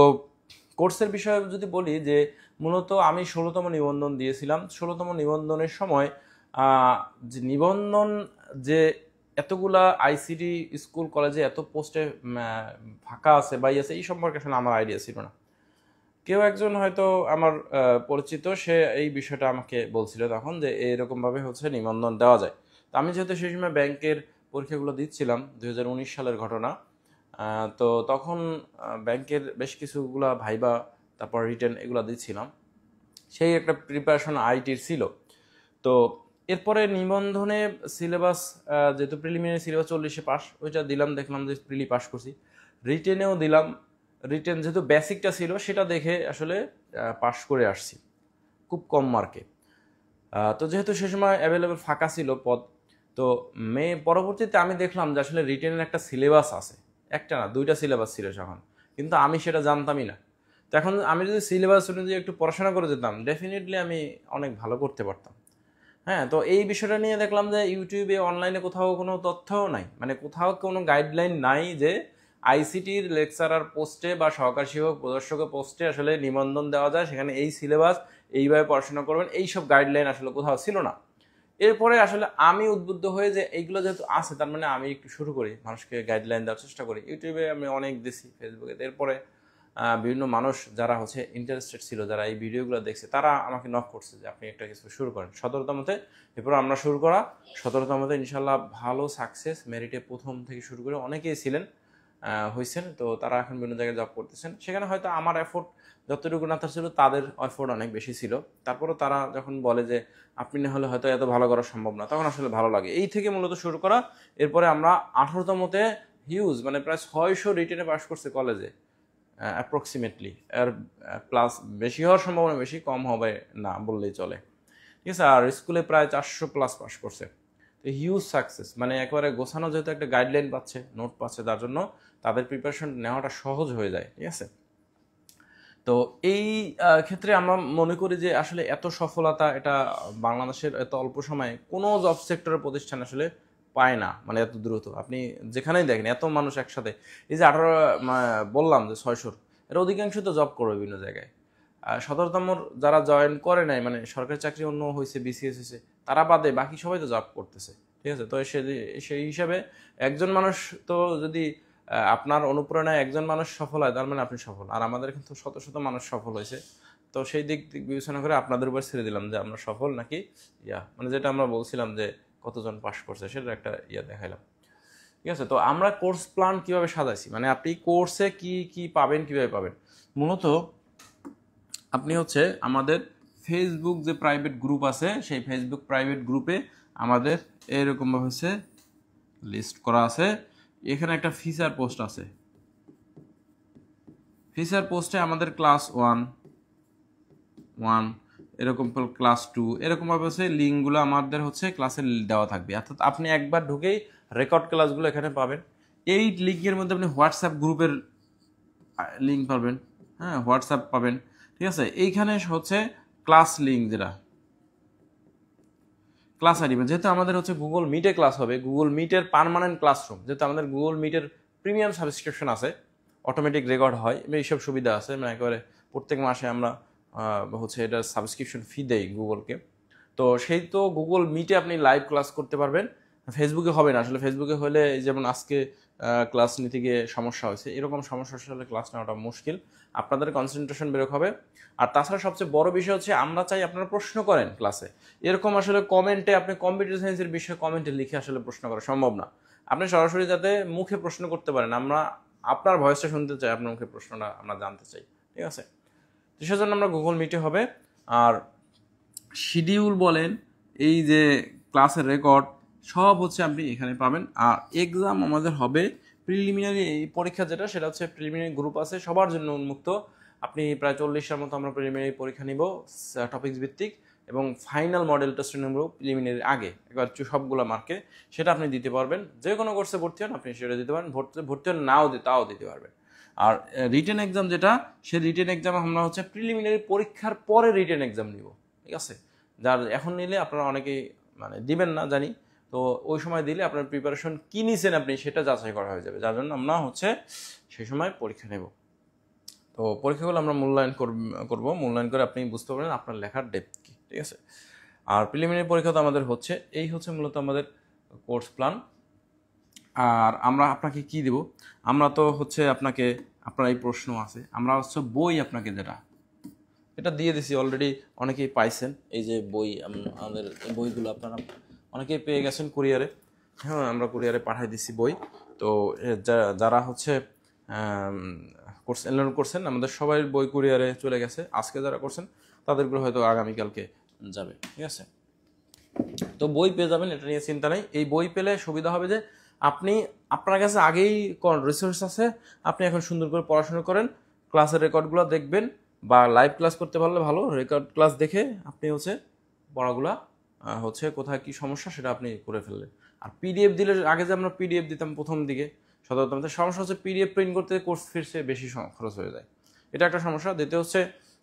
Speaker 1: কোর্সের বিষয়ে যদি বলি, যে মূলত আমি 16তম নিবন্ধন দিয়েছিলাম। 16তম নিবন্ধনের সময় যে নিবন্ধন যে এতগুলা আইসিটি স্কুল কলেজে এত পোস্টে ফাঁকা আছে বা আছে, এই সম্পর্কে আসলে আমার আইডিয়া ছিল না। কেউ একজন হয়তো আমার পরিচিত, সে এই বিষয়টা আমাকে বলছিল তখন, যে এরকমভাবে হচ্ছে নিবন্ধন দেওয়া যায়। তো আমি যেহেতু সেই সময় ব্যাংকের পরীক্ষাগুলো দিচ্ছিলাম, 2019 সালের ঘটনা, তো তখন ব্যাংকের বেশ কিছুগুলা ভাইবা, তারপর রিটেন এগুলো দিচ্ছিলাম, সেই একটা প্রিপারেশন আইটির ছিল। তো এরপরে নিবন্ধনে সিলেবাস, যেহেতু প্রিলিমিনারি সিলেবাস 40-এ পাস, ওইটা দিলাম, দেখলাম যে প্রিলি পাস করছি। রিটেনেও দিলাম, রিটেন যেহেতু বেসিকটা ছিল সেটা দেখে আসলে পাস করে আসছি খুব কম মার্কে। তো যেহেতু সে সময় অ্যাভেলেবেল ফাঁকা ছিল পদ, তো পরবর্তীতে আমি দেখলাম যে আসলে রিটেনের একটা সিলেবাস আছে, একটা না 2টা সিলেবাস ছিল তখন, কিন্তু আমি সেটা জানতামই না। তো এখন আমি যদি সিলেবাস অনুযায়ী একটু পড়াশোনা করে যেতাম, ডেফিনেটলি আমি অনেক ভালো করতে পারতাম। হ্যাঁ, তো এই বিষয়টা নিয়ে দেখলাম যে ইউটিউবে, অনলাইনে কোথাও কোনো তথ্যও নাই, মানে কোথাও কোনো গাইডলাইন নাই যে আইসিটির লেকচারার পোস্টে বা সহকারী শিক্ষক, প্রদর্শকের পোস্টে আসলে নিবন্ধন দেওয়া যায়, সেখানে এই সিলেবাস, এইভাবে পড়াশোনা করবেন, এইসব গাইডলাইন আসলে কোথাও ছিল না। এরপরে আসলে আমি উদ্বুদ্ধ হয়ে যে এইগুলো যেহেতু আছে, তার মানে আমি একটু শুরু করি, মানুষকে গাইডলাইন দেওয়ার চেষ্টা করি। ইউটিউবে আমি অনেক দিছি, ফেসবুকে। এরপরে বিভিন্ন মানুষ যারা হচ্ছে ইন্টারেস্টেড ছিল, যারা এই ভিডিওগুলো দেখছে, তারা আমাকে নক করছে যে আপনি একটা কিছু শুরু করেন সতর্কতামতে। এরপর আমরা শুরু করা সতর্কতামতে ইনশাল্লাহ ভালো সাকসেস, মেরিটে প্রথম থেকে শুরু করে অনেকেই ছিলেন, হয়েছেন। তো তারা এখন বিভিন্ন জায়গায় জব করতেছেন। সেখানে হয়তো আমার এফোর্ট যতটুকু না ছিল, তাদের এফোর্ট অনেক বেশি ছিল। তারপরও তারা যখন বলে যে আপনি না হলে হয়তো এত ভালো করা সম্ভব না, তখন আসলে ভালো লাগে। এই থেকে মূলত শুরু করা। এরপরে আমরা 18তমতে হিউজ, মানে প্রায় 600 রিটেনে পাস করছে কলেজে অ্যাপ্রক্সিমেটলি। আর প্লাস বেশি হওয়ার সম্ভাবনা বেশি, কম হবে না বললেই চলে, ঠিক আছে। আর স্কুলে প্রায় 400+ পাস করছে। তো হিউজ সাকসেস, মানে একেবারে গোছানো, যেহেতু একটা গাইডলাইন পাচ্ছে, নোট পাচ্ছে, তার জন্য তাদের প্রিপারেশন নেওয়াটা সহজ হয়ে যায়, ঠিক আছে। তো এই ক্ষেত্রে আমরা মনে করি যে আসলে এত সফলতা এটা বাংলাদেশের এত অল্প সময়ে কোনো জব সেক্টরের প্রতিষ্ঠান আসলে পায় না, মানে এত দ্রুত। আপনি যেখানেই দেখেন এত মানুষ একসাথে, এই যে 18 বললাম যে 600, এর অধিকাংশ তো জব করবে বিভিন্ন জায়গায়। 17তমর যারা জয়েন করে নাই, মানে সরকারি চাকরি অন্য হয়েছে, বিসিএস হয়েছে, তারা বাদে বাকি সবাই তো জব করতেছে, ঠিক আছে। তো সেই হিসাবে একজন মানুষ তো যদি আপনার অনুপ্রেরণায় একজন মানুষ সফল হয়, তার মানে আপনি সফল। আর আমাদের কিন্তু শত শত মানুষ সফল হয়েছে। তো সেই দিক বিবেচনা করে আপনাদের উপর ছেড়ে দিলাম যে আমরা সফল নাকি মানে যেটা আমরা বলছিলাম যে কতজন পাস করছে, সেটা একটা দেখাইলাম, ঠিক আছে। তো আমরা কোর্স প্ল্যান কিভাবে সাজাইছি, মানে আপনি কোর্সে কি কি পাবেন, কিভাবে পাবেন। মূলত আপনি হচ্ছে আমাদের ফেসবুক যে প্রাইভেট গ্রুপ আছে, সেই ফেসবুক প্রাইভেট গ্রুপে আমাদের এরকমভাবে হচ্ছে লিস্ট করা আছে। এখানে একটা ফিচার পোস্ট আছে। ফিচার পোস্টে আমাদের ক্লাস 1 এরকম, ক্লাস 2 এরকমভাবে হচ্ছে লিঙ্কগুলো আমাদের হচ্ছে ক্লাসে দেওয়া থাকবে। অর্থাৎ আপনি একবার ঢুকেই রেকর্ড ক্লাসগুলো এখানে পাবেন। এই লিঙ্কের মধ্যে আপনি হোয়াটসঅ্যাপ গ্রুপের লিঙ্ক পাবেন, হ্যাঁ, হোয়াটসঅ্যাপ পাবেন, ঠিক আছে। এইখানে হচ্ছে ক্লাস লিঙ্ক, যেটা ক্লাস আইডি, যেহেতু আমাদের হচ্ছে গুগল মিটে ক্লাস হবে, গুগল মিটের পার্মানেন্ট ক্লাসরুম, যেহেতু আমাদের গুগল মিটের প্রিমিয়াম সাবস্ক্রিপশন আছে, অটোমেটিক রেকর্ড হয়, এইসব সুবিধা আছে। মানে একেবারে প্রত্যেক মাসে আমরা হচ্ছে এটার সাবস্ক্রিপশন ফি দেই গুগলকে। তো সেই তো গুগল মিটে আপনি লাইভ ক্লাস করতে পারবেন। ফেসবুকে হবে না আসলে। ফেসবুকে হলে যেমন আজকে ক্লাস নিতে গিয়ে সমস্যা হয়েছে, এরকম সমস্যা হলে ক্লাস নেওয়াটা মুশকিল, আপনাদের কনসেন্ট্রেশন বেরোক হবে। আর তাছাড়া সবচেয়ে বড় বিষয় হচ্ছে আমরা চাই আপনারা প্রশ্ন করেন ক্লাসে। এরকম আসলে কমেন্টে, আপনি কম্পিউটার সায়েন্সের বিষয়ে কমেন্টে লিখে আসলে প্রশ্ন করা সম্ভব না। আপনি সরাসরি যাতে মুখে প্রশ্ন করতে পারেন, আমরা আপনার ভয়েসটা শুনতে চাই, আপনার মুখে প্রশ্নটা আমরা জানতে চাই, ঠিক আছে। তো সেজন্য আমরা গুগল মিটে হবে। আর শিডিউল বলেন, এই যে ক্লাসের রেকর্ড সব হচ্ছে আপনি এখানে পাবেন। আর এক্সাম আমাদের হবে প্রিলিমিনারি, এই পরীক্ষা যেটা, সেটা হচ্ছে প্রিলিমিনারি গ্রুপ আছে, সবার জন্য উন্মুক্ত। আপনি প্রায় 40টার মতো আমরা প্রিলিমিনারি পরীক্ষা নিব টপিকস ভিত্তিক, এবং ফাইনাল মডেল টেস্ট নেব প্রিলিমিনারি আগে, একবার সবগুলো মার্কে। সেটা আপনি দিতে পারবেন, যে কোনো কোর্সে ভর্তি হন আপনি সেটা দিতে পারেন, ভর্তি হন নাও তাও দিতে পারবেন। আর রিটেন এক্সাম যেটা, সেই রিটেন এক্সাম আমরা হচ্ছে প্রিলিমিনারি পরীক্ষার পরে রিটেন এক্সাম নিব, ঠিক আছে। যার এখন নিলে আপনারা অনেকেই মানে দিবেন না জানি, তো ওই সময় দিলে আপনার প্রিপারেশন কী নিয়েছেন আপনি সেটা যাচাই করা হয়ে যাবে, যার জন্য আমরা হচ্ছে সেই সময় পরীক্ষা নেব। তো পরীক্ষাগুলো আমরা মূল্যায়ন করব, মূল্যায়ন করে আপনি বুঝতে পারবেন আপনার লেখার ডেপথ কী, ঠিক আছে। আর প্রিলিমিনারি পরীক্ষা তো আমাদের হচ্ছে, এই হচ্ছে মূলত আমাদের কোর্স প্ল্যান। আর আমরা আপনাকে কি দেব, আমরা তো হচ্ছে আপনাকে, আপনার এই প্রশ্ন আছে, আমরা হচ্ছে বই আপনাকে যেটা এটা দিয়ে দিছি অলরেডি, অনেকেই পাইছেন। এই যে বই, আমাদের বইগুলো আপনারা অনেকেই পেয়ে গেছেন কুরিয়ারে, হ্যাঁ, আমরা কুরিয়ারে পাঠিয়ে দিচ্ছি বই। তো যারা হচ্ছে কোর্স এনরোল করছেন, আমাদের সবাই বই কুরিয়ারে চলে গেছে। আজকে যারা করছেন তাদেরগুলো হয়তো আগামীকালকে যাবে, ঠিক আছে। তো বই পেয়ে যাবেন, এটা নিয়ে চিন্তা নেই। এই বই পেলে সুবিধা হবে যে আপনি, আপনার কাছে আগেই রিসোর্স আছে, আপনি এখন সুন্দর করে পড়াশোনা করেন, ক্লাসের রেকর্ডগুলো দেখবেন, বা লাইভ ক্লাস করতে পারলে ভালো, রেকর্ড ক্লাস দেখে আপনি হচ্ছে পড়াগুলা হচ্ছে কোথায় কি সমস্যা সেটা আপনি করে ফেললেন। আর পিডিএফ দিলে, আগে যে আমরা পিডিএফ দিতাম প্রথম দিকে, সাধারণত সমস্যা হচ্ছে পিডিএফ প্রিন্ট করতে কোর্স ফিরছে বেশি খরচ হয়ে যায়, এটা একটা সমস্যা। দ্বিতীয় হচ্ছে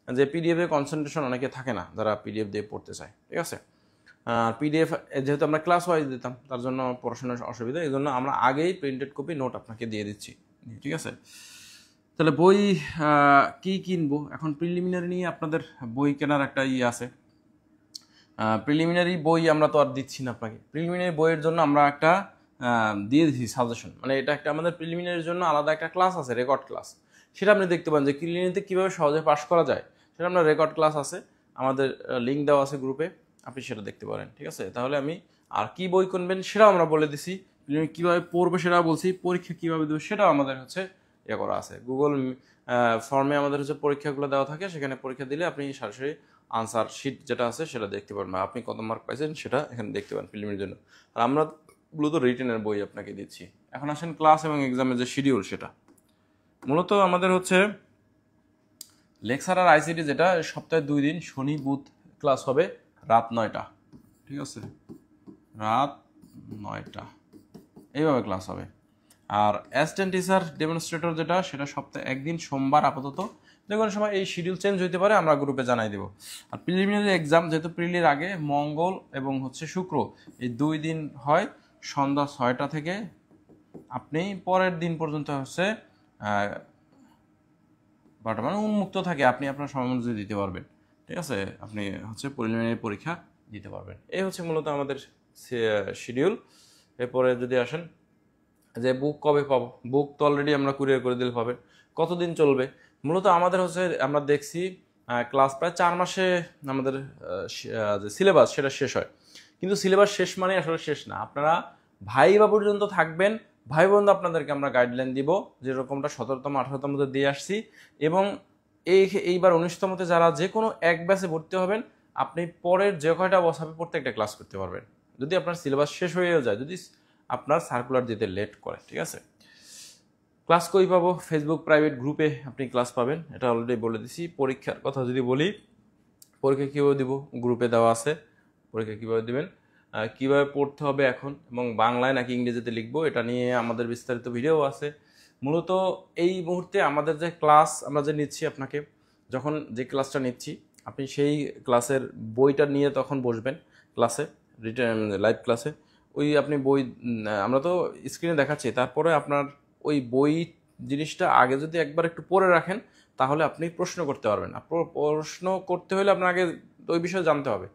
Speaker 1: যে পিডিএফে কনসেন্ট্রেশন অনেকে থাকে না যারা পিডিএফ দিয়ে পড়তে চায়, ঠিক আছে। আর পিডিএফ যেহেতু আমরা ক্লাস ওয়াইজ দিতাম, তার জন্য পড়াশোনার অসুবিধা, এই জন্য আমরা আগেই প্রিন্টেড কপি নোট আপনাকে দিয়ে দিচ্ছি, ঠিক আছে। তো তাহলে বই কি কিনবো এখন, প্রিলিমিনারি নিয়ে আপনাদের বই কেনার একটা আছে। প্রিলিমিনারি বই আমরা তো আর দিচ্ছি না আপনাকে, প্রিলিমিনারি বইয়ের জন্য আমরা একটা দিয়ে দিচ্ছি সাজেশন, মানে এটা একটা আমাদের প্রিলিমিনারির জন্য আলাদা একটা ক্লাস আছে, রেকর্ড ক্লাস। সেটা আপনি দেখতে পান যে প্রিলিমিনারিতে কীভাবে সহজে পাস করা যায়, সেটা আমরা রেকর্ড ক্লাস আছে, আমাদের লিঙ্ক দেওয়া আছে গ্রুপে, আপনি সেটা দেখতে পারেন। ঠিক আছে, তাহলে আমি আর কি বই কিনবেন সেটাও আমরা বলে দিছি, কীভাবে পড়বে সেটাও বলছি, পরীক্ষা কীভাবে দেবো সেটাও আমাদের হচ্ছে করা আছে। গুগল ফর্মে আমাদের হচ্ছে পরীক্ষাগুলো দেওয়া থাকে, সেখানে পরীক্ষা দিলে আপনি সরাসরি আনসার শিট যেটা আছে সেটা দেখতে পারবেন, আপনি কত মার্ক পাইছেন সেটা এখানে দেখতে পান প্রিলিমিনারির জন্য। আর আমরা মূলত রিটেনের বই আপনাকে দিচ্ছি। এখন আসেন ক্লাস এবং এক্সামের যে শিডিউল, সেটা মূলত আমাদের হচ্ছে লেকচার আর আইসিটি যেটা সপ্তাহে 2 দিন, শনি বুধ ক্লাস হবে রাত 9টা। ঠিক আছে, রাত 9টা এইভাবে ক্লাস হবে। আর অ্যাসিস্ট্যান্ট টিচার ডেমনস্ট্রেটর যেটা, সেটা সপ্তাহে 1 দিন, সোমবার আপাতত, যে কোনো সময় এই শিডিউল চেঞ্জ হইতে পারে, আমরা গ্রুপে জানাই দেবো। আর প্রিলিমিনারি এক্সাম যেহেতু প্রিলির আগে মঙ্গল এবং হচ্ছে শুক্র এই 2 দিন হয়, সন্ধ্যা 6টা থেকে আপনি পরের দিন পর্যন্ত হচ্ছে 12টা, মানে উন্মুক্ত থাকে, আপনি আপনার সময় অনুযায়ী দিতে পারবেন। ঠিক আছে, আপনি হচ্ছে প্রিলিমিনারি পরীক্ষা দিতে পারবেন। এই হচ্ছে মূলত আমাদের শিডিউল। এরপরে যদি আসেন যে বুক কবে পাবো, বুক তো অলরেডি আমরা কুরিয়ার করে দিলে পাবেন। কতদিন চলবে, মূলত আমাদের হচ্ছে আমরা দেখছি ক্লাস প্রায় 4 মাসে আমাদের যে সিলেবাস সেটা শেষ হয়, কিন্তু সিলেবাস শেষ মানে আসলে শেষ না, আপনারা ভাইবা পর্যন্ত থাকবেন। ভাই বোন আপনাদেরকে আমরা গাইডলাইন দিব, যেরকমটা 17তম 18তমতে দিয়ে আসছি, এবং এইবার 19তমতে যারা যে কোনো এক ব্যাচে ভর্তি হবেন, আপনি পরের যে কয়টা বসাবে প্রত্যেকটা ক্লাস করতে পারবেন, যদি আপনার সিলেবাস শেষ হয়েও যায়, যদি আপনার সার্কুলার দিতে লেট করে। ঠিক আছে, ক্লাস কই পাবো, ফেসবুক প্রাইভেট গ্রুপে আপনি ক্লাস পাবেন, এটা অলরেডি বলে দিছি। পরীক্ষার কথা যদি বলি, পরীক্ষা কীভাবে দিব, গ্রুপে দেওয়া আছে পরীক্ষা কীভাবে দেবেন, কীভাবে পড়তে হবে এখন, এবং বাংলায় নাকি ইংরেজিতে লিখবো, এটা নিয়ে আমাদের বিস্তারিত ভিডিও আছে। মূলত এই মুহূর্তে আমাদের যে ক্লাস আমরা যে নিচ্ছি, আপনাকে যখন যে ক্লাসটা নিচ্ছি, আপনি সেই ক্লাসের বইটা নিয়ে তখন বসবেন ক্লাসে, রিটার্ন লাইভ ক্লাসে। ওই আপনি বই আমরা তো স্ক্রিনে দেখাচ্ছি, তারপরে আপনার ওই বই জিনিসটা আগে যদি একবার একটু পড়ে রাখেন, তাহলে আপনি প্রশ্ন করতে পারবেন। প্রশ্ন করতে হলে আপনার আগে ওই বিষয়ে জানতে হবে,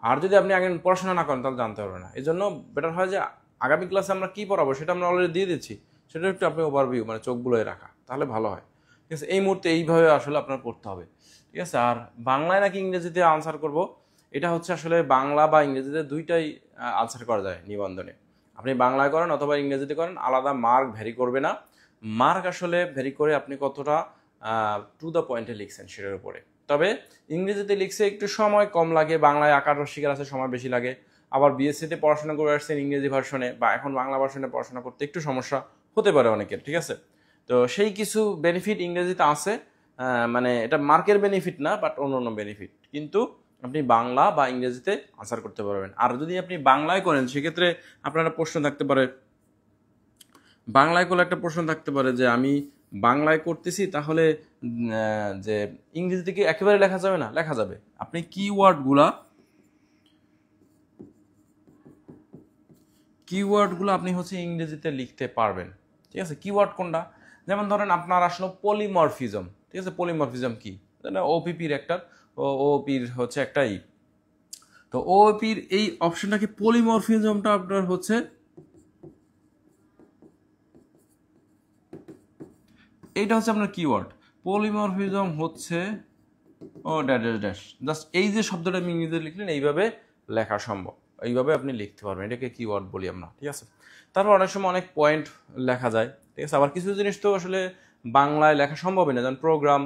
Speaker 1: আর যদি আপনি আগে পড়াশোনা না করেন তাহলে জানতে পারবেন না। এই জন্য বেটার হয় যে আগামী ক্লাসে আমরা কী পড়াবো সেটা আমরা অলরেডি দিয়ে দিচ্ছি, সেটা একটু আপনি ওভারভিউ, মানে চোখ বুলোয় রাখা, তাহলে ভালো হয়। ঠিক আছে, এই মুহূর্তে এইভাবে আসলে আপনার পড়তে হবে। ঠিক আছে, আর বাংলায় নাকি ইংরেজিতে আনসার করব, এটা হচ্ছে আসলে বাংলা বা ইংরেজিতে দুইটাই আনসার করা যায় নিবন্ধনে। আপনি বাংলায় করেন অথবা ইংরেজিতে করেন, আলাদা মার্ক ভ্যারি করবে না। মার্ক আসলে ভ্যারি করে আপনি কতটা টু দ্য পয়েন্টে লিখছেন সেটার উপরে। তবে ইংরেজিতে লিখছে একটু সময় কম লাগে, বাংলায় আকার রসিকার আছে সময় বেশি লাগে। আবার বিএসসিতে পড়াশোনা করে আসছেন ইংরেজি ভার্সনে, বা এখন বাংলা ভার্সনে পড়াশোনা করতে একটু সমস্যা হতে পারে অনেকের। ঠিক আছে, তো সেই কিছু বেনিফিট ইংরেজিতে আছে, মানে এটা মার্কের বেনিফিট না, বাট অন্য অন্য বেনিফিট, কিন্তু আপনি বাংলা বা ইংরেজিতে আনসার করতে পারবেন। আর যদি আপনি বাংলায় করেন, সেক্ষেত্রে আপনারা প্রশ্ন থাকতে পারে, বাংলায় করলে একটা প্রশ্ন থাকতে পারে যে আমি বাংলায় করতেছি, তাহলে যে ইংরেজিতে কি একেবারে লেখা যাবে না? লেখা যাবে। আপনি কিওয়ার্ডগুলো আপনি হচ্ছে ইংরেজিতে লিখতে পারবেন। ঠিক আছে, কিওয়ার্ড কোনটা? যেমন ধরেন আপনার আসলো পলিমরফিজম। ঠিক আছে, পলিমরফিজম কি? ওপিপির একটা ওপির হচ্ছে একটাই, তো ওপির এই অপশনটাকে, পলিমরফিজমটা আপনার হচ্ছে এইটা হচ্ছে আপনার কিওয়ার্ড। পলিমরফিজম হচ্ছে ড্যাশ ড্যাশ ড্যাশ, জাস্ট এই যে শব্দটা আপনি ইংরেজিতে লিখলেন, এইভাবে লেখা সম্ভব, এইভাবে আপনি লিখতে পারবেন, এটাকে কিওয়ার্ড বলি আমরা। ঠিক আছে, তারপর অনেক সময় অনেক পয়েন্ট লেখা যায়। ঠিক আছে, আবার কিছু জিনিস তো আসলে বাংলায় লেখা সম্ভবই না, যেমন প্রোগ্রাম,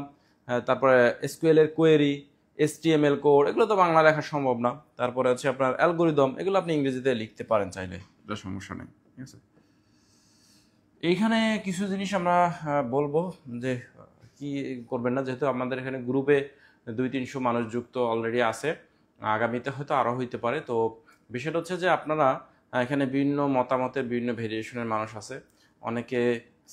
Speaker 1: তারপরে এসকিউএল এর কোয়েরি, HTML কোড, এগুলো তো বাংলা লেখা সম্ভব না। তারপরে হচ্ছে আপনার অ্যালগোরিদম, এগুলো আপনি ইংরেজিতে লিখতে পারেন চাইলে, এটা সমস্যা নেই। ঠিক আছে, এইখানে কিছু জিনিস আমরা বলবো যে কি করবেন না, যেহেতু আমাদের এখানে গ্রুপে 200-300 মানুষ যুক্ত অলরেডি আছে, আগামীতে হয়তো আরও হইতে পারে। তো বিষয়টা হচ্ছে যে আপনারা এখানে বিভিন্ন মতামতের বিভিন্ন ভেরিয়েশনের মানুষ আছে, অনেকে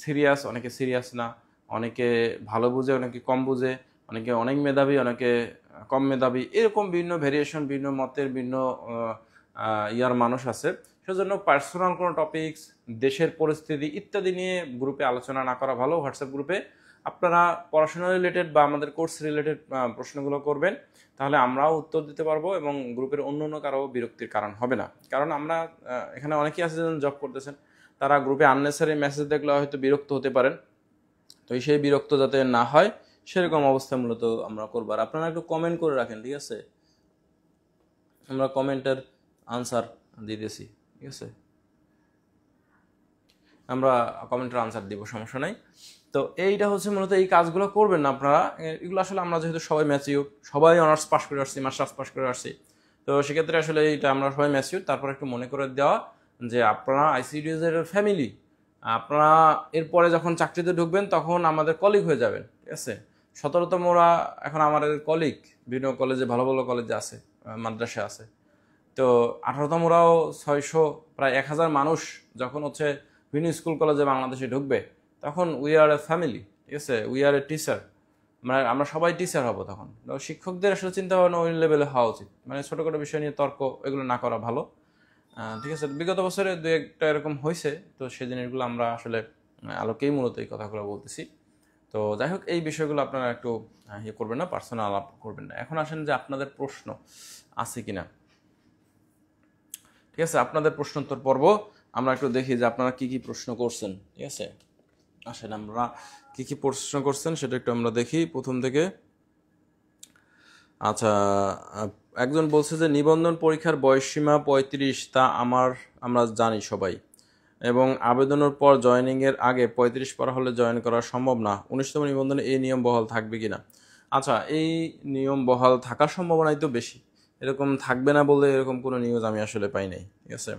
Speaker 1: সিরিয়াস, অনেকে সিরিয়াস না, অনেকে ভালো বুঝে, অনেকে কম বুঝে, অনেকে অনেক মেধাবী, অনেকে কম মেধাবী, এরকম বিভিন্ন ভেরিয়েশন, বিভিন্ন মতের, বিভিন্ন ইয়ার মানুষ আছে। সেজন্য পার্সোনাল কোনো টপিকস, দেশের পরিস্থিতি ইত্যাদি নিয়ে গ্রুপে আলোচনা না করা ভালো। হোয়াটসঅ্যাপ গ্রুপে আপনারা পড়াশোনা রিলেটেড বা আমাদের কোর্স রিলেটেড প্রশ্নগুলো করবেন, তাহলে আমরাও উত্তর দিতে পারবো এবং গ্রুপের অন্য অন্য কারো বিরক্তির কারণ হবে না। কারণ আমরা এখানে অনেকেই আছে যারা জব করতেছেন, তারা গ্রুপে আননেসারি মেসেজ দেখলে হয়তো বিরক্ত হতে পারেন। তো সেই বিরক্ত যাতে না হয় সেরকম অবস্থা মূলত আমরা করবো। আর আপনারা একটু কমেন্ট করে রাখেন, ঠিক আছে? আমরা কমেন্টের আনসার দিতেছি, ঠিক আছে? আমরা কমেন্টের আনসার দিব, সমস্যা নাই। তো এইটা হচ্ছে মূলত এই কাজগুলো করবেন না আপনারা। এগুলো আসলে আমরা যেহেতু সবাই ম্যাচিউর, সবাই অনার্স পাস করে আসছি, মাস্টার্স পাস করে আসছি, তো সেক্ষেত্রে আসলে এইটা আমরা সবাই ম্যাচিউর। তারপর একটু মনে করে দেওয়া যে আপনারা আইসিডিএস এর ফ্যামিলি, আপনারা এরপরে যখন চাকরিতে ঢুকবেন তখন আমাদের কলিগ হয়ে যাবেন, ঠিক আছে? 17তম ওরা এখন আমাদের কলিগ, বিভিন্ন কলেজে, ভালো ভালো কলেজে আছে, মাদ্রাসা আছে। তো 18তম ওরাও 600 প্রায় 1000 মানুষ যখন হচ্ছে বিভিন্ন স্কুল কলেজে বাংলাদেশে ঢুকবে, তখন উই আর এ ফ্যামিলি, ঠিক আছে? উই আর এ টিচার, মানে আমরা সবাই টিচার হব তখন। তো শিক্ষকদের আসলে চিন্তা ভাবনা ওই লেভেলে হওয়া উচিত, মানে ছোটোখাটো বিষয় নিয়ে তর্ক এগুলো না করা ভালো, ঠিক আছে? বিগত বছরে দু একটা এরকম হয়েছে, তো সেই জিনিসগুলো আমরা আসলে আলোকেই মূলত এই কথাগুলো বলতেছি। তো যাই হোক, এই বিষয়গুলো আপনারা একটু ইয়ে করবেন না, পার্সোনাল আলাপ করবেন না। এখন আসেন যে আপনাদের প্রশ্ন আছে কিনা, ঠিক আছে? আপনাদের প্রশ্নোত্তর পর্ব আমরা একটু দেখি যে আপনারা কি কি প্রশ্ন করছেন, ঠিক আছে? আসেন আমরা কি কি প্রশ্ন করছেন সেটা একটু আমরা দেখি প্রথম থেকে। আচ্ছা, একজন বলছে যে নিবন্ধন পরীক্ষার বয়সসীমা 35, তা আমরা জানি সবাই, এবং আবেদনের পর জয়েনিংয়ের আগে 35 পার হলে জয়েন করা সম্ভব না। 19তম নিবন্ধনে এই নিয়ম বহাল থাকবে কিনা? আচ্ছা, এই নিয়ম বহাল থাকার সম্ভাবনাই তো বেশি, এরকম থাকবে না বলে এরকম কোনো নিউজ আমি আসলে পাই নাই, ঠিক আছে?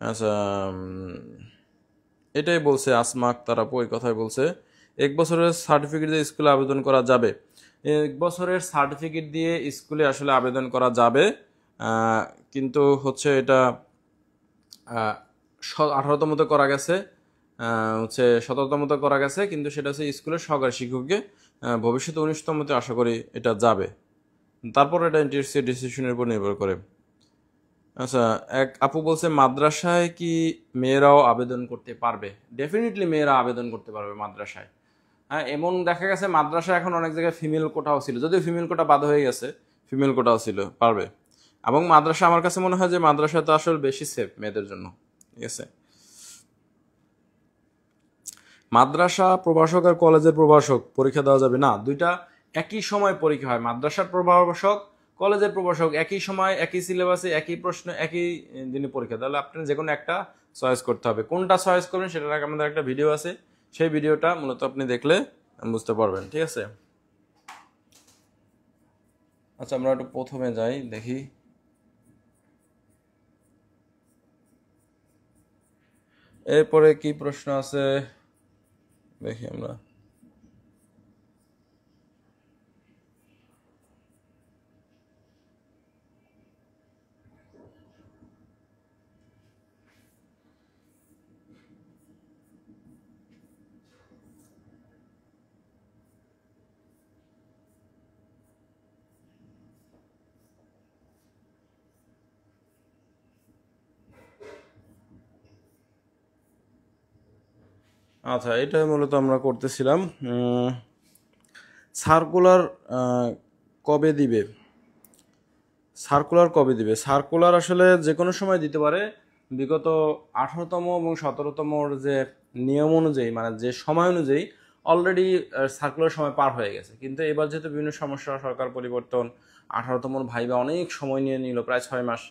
Speaker 1: আচ্ছা, এটাই বলছে আসমা আক্তার আপু, এই কথাই বলছে। 1 বছরের সার্টিফিকেট দিয়ে স্কুলে আবেদন করা যাবে? 1 বছরের সার্টিফিকেট দিয়ে স্কুলে আসলে আবেদন করা যাবে, কিন্তু হচ্ছে এটা 18তমতে করা গেছে, হচ্ছে 17তমতে করা গেছে, কিন্তু সেটা হচ্ছে স্কুলের সহকারী শিক্ষককে। ভবিষ্যতে 19তমতে আশা করি এটা যাবে। তারপর এটা ইন্টারেস্টের ডিসিশনের উপর নির্ভর করে। আচ্ছা, এক আপু বলছে মাদ্রাসায় কি মেয়েরাও আবেদন করতে পারবে? ডেফিনেটলি মেয়েরা আবেদন করতে পারবে মাদ্রাসায়। হ্যাঁ, এমন দেখা গেছে মাদ্রাসা এখন অনেক জায়গায় ফিমেল কোটাও ছিল, যদিও ফিমেল কোটা বাদ হয়ে গেছে, ফিমেল কোটাও ছিল, পারবে। এবং মাদ্রাসা, আমার কাছে মনে হয় যে মাদ্রাসা তো আসলে বেশি সেফ মেয়েদের জন্য, ঠিক আছে? মাদ্রাসা প্রভাষক আর কলেজের প্রভাষক পরীক্ষা দেওয়া যাবে না? দুইটা একই সময় পরীক্ষা হয়। মাদ্রাসার প্রভাষক, কলেজের প্রভাষক একই সময়, একই সিলেবাসে, একই প্রশ্ন, একই দিনে পরীক্ষা। তাহলে আপনার যে কোনো একটা চয়েস করতে হবে। কোনটা চয়েস করবেন সেটার আগে আমাদের একটা ভিডিও আছে, সেই ভিডিওটা মূলত আপনি দেখলে বুঝতে পারবেন, ঠিক আছে? আচ্ছা, আমরা একটু প্রথমে যাই, দেখি এরপরে কি প্রশ্ন আছে, দেখি আমরা। আচ্ছা, এটা মূলত আমরা করতেছিলাম। সার্কুলার কবে দিবে? সার্কুলার আসলে যে কোনো সময় দিতে পারে। বিগত 18তম এবং 17তমর যে নিয়ম অনুযায়ী, মানে যে সময় অনুযায়ী অলরেডি সার্কুলার সময় পার হয়ে গেছে। কিন্তু এবার যেহেতু বিভিন্ন সমস্যা, সরকার পরিবর্তন, 18তমর ভাইবা অনেক সময় নিয়ে নিল, প্রায় 6 মাস।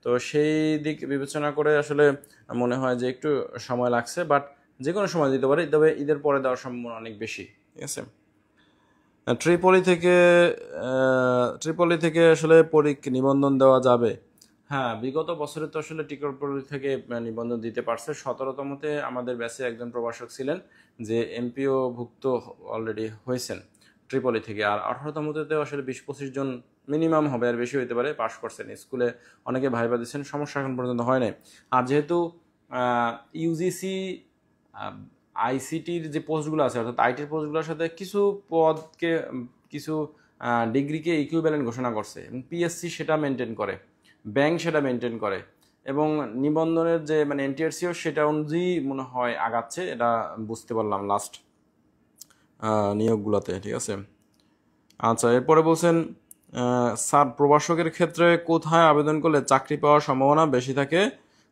Speaker 1: তো সেই দিক বিবেচনা করে আসলে মনে হয় যে একটু সময় লাগছে, বাট যে কোনো সময় দিতে পারে, তবে ঈদের পরে দেওয়ার সম্ভাবনা অনেক বেশি, ঠিক আছে? ট্রিপলি থেকে আসলে নিবন্ধন দেওয়া যাবে? হ্যাঁ, বিগত বছরে তো আসলে ট্রিপলি থেকে নিবন্ধন দিতে পারছে। 17তমতে আমাদের ব্যাচে একজন প্রভাষক ছিলেন যে এমপিও ভুক্ত অলরেডি হয়েছেন ট্রিপলি থেকে। আর 18তমতেও আসলে 20-25 জন মিনিমাম হবে, আর বেশি হইতে পারে, পাশ করছেন। স্কুলে অনেকে ভাইবা দিচ্ছেন, সমস্যা এখন পর্যন্ত হয় নাই। আর যেহেতু ইউজিসি আইসিটির যে পোস্টগুলো আছে, অর্থাৎ আইটির পোস্টগুলোর সাথে কিছু পদকে, কিছু ডিগ্রিকে ইকুইভ্যালেন্ট ঘোষণা করছে, এবং পিএসসি সেটা মেনটেন করে, ব্যাংক সেটা মেনটেন করে, এবং নিবন্ধনের যে মানে এনটিআরসিও সেটা অনুযায়ী মনে হয় আগাচ্ছে, এটা বুঝতে পারলাম লাস্ট নিয়োগগুলোতে, ঠিক আছে। আচ্ছা, এরপরে বলছেন স্যার প্রভাষকের ক্ষেত্রে কোথায় আবেদন করলে চাকরি পাওয়ার সম্ভাবনা বেশি থাকে,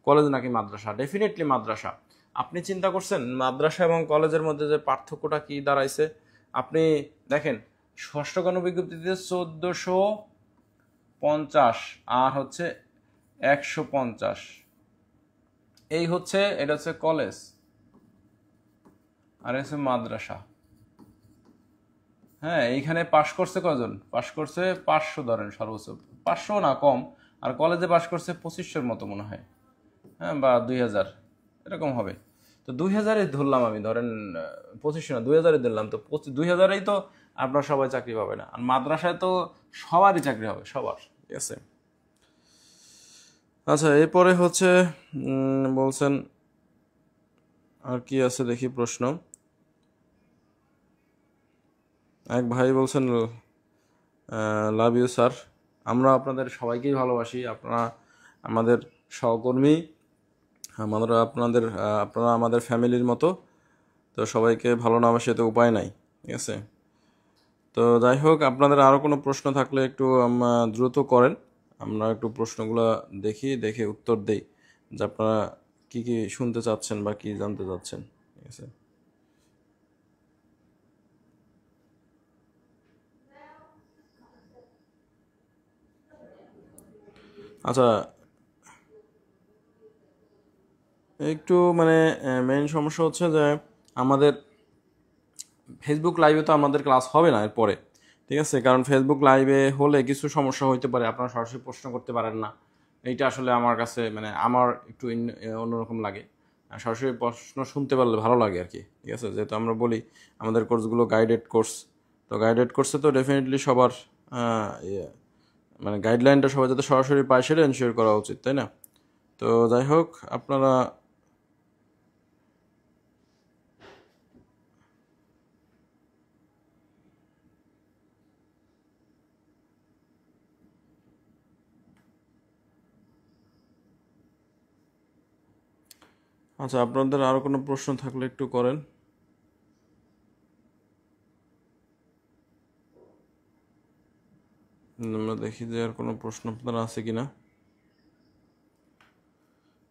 Speaker 1: কলেজ নাকি মাদ্রাসা? ডেফিনেটলি মাদ্রাসা। আপনি চিন্তা করছেন মাদ্রাসা এবং কলেজের মধ্যে যে পার্থক্যটা কি দাঁড়াইছে? আপনি দেখেন ষষ্ঠ গণবিজ্ঞপ্তিতে 1450 আর হচ্ছে 150, এই হচ্ছে, এটা হচ্ছে কলেজ আর হচ্ছে মাদ্রাসা। হ্যাঁ, এইখানে পাশ করছে কজন? পাশ করছে 500, ধরেন সর্বোচ্চ 500 না কম, আর কলেজে পাশ করছে 2500-র মতো মনে হয়, হ্যাঁ, বা 2000 এরকম হবে। তো 2000-ই ধরলাম আমি, ধরেন 2500 না 2000-ই ধরলাম, তো 2000-এই তো আপনার সবাই চাকরি পাবে না, আর মাদ্রাসায় তো সবারই চাকরি হবে, সবার, ঠিক আছে। আচ্ছা, এরপরে হচ্ছে বলছেন আর কি আছে দেখি প্রশ্ন। এক ভাই বলছেন লাভ ইউ স্যার, আমরা আপনাদের সবাইকেই ভালোবাসি, আপনারা আমাদের সহকর্মী, আপনারা আমাদের ফ্যামিলির মতো, তো সবাইকে ভালো না বাসে তো উপায় নাই, ঠিক আছে। তো যাই হোক, আপনাদের আরও কোনো প্রশ্ন থাকলে একটু দ্রুত করেন, আমরা একটু প্রশ্নগুলো দেখে উত্তর দেই যে আপনারা কি কি শুনতে চাচ্ছেন বা কি জানতে চাচ্ছেন, ঠিক আছে। আচ্ছা, একটু মানে মেইন সমস্যা হচ্ছে যে আমাদের ফেসবুক লাইভে তো আমাদের ক্লাস হবে না এরপরে, ঠিক আছে, কারণ ফেসবুক লাইভে হলে কিছু সমস্যা হইতে পারে, আপনারা সরাসরি প্রশ্ন করতে পারেন না। এইটা আসলে আমার কাছে মানে আমার একটু অন্যরকম লাগে, সরাসরি প্রশ্ন শুনতে পারলে ভালো লাগে আর কি, ঠিক আছে। যেহেতু আমরা বলি আমাদের কোর্সগুলো গাইডেড কোর্স, তো গাইডেড কোর্সে তো ডেফিনেটলি সবার মানে গাইডলাইনটা সবাই যাতে সরাসরি পায় সেটা এনশিওর করা উচিত, তাই না? তো যাই হোক, আপনারা আচ্ছা, আপনাদের আরও কোনো প্রশ্ন থাকলে একটু করেন। আমরা দেখি যে আর কোনো প্রশ্ন আপনার আছে কিনা।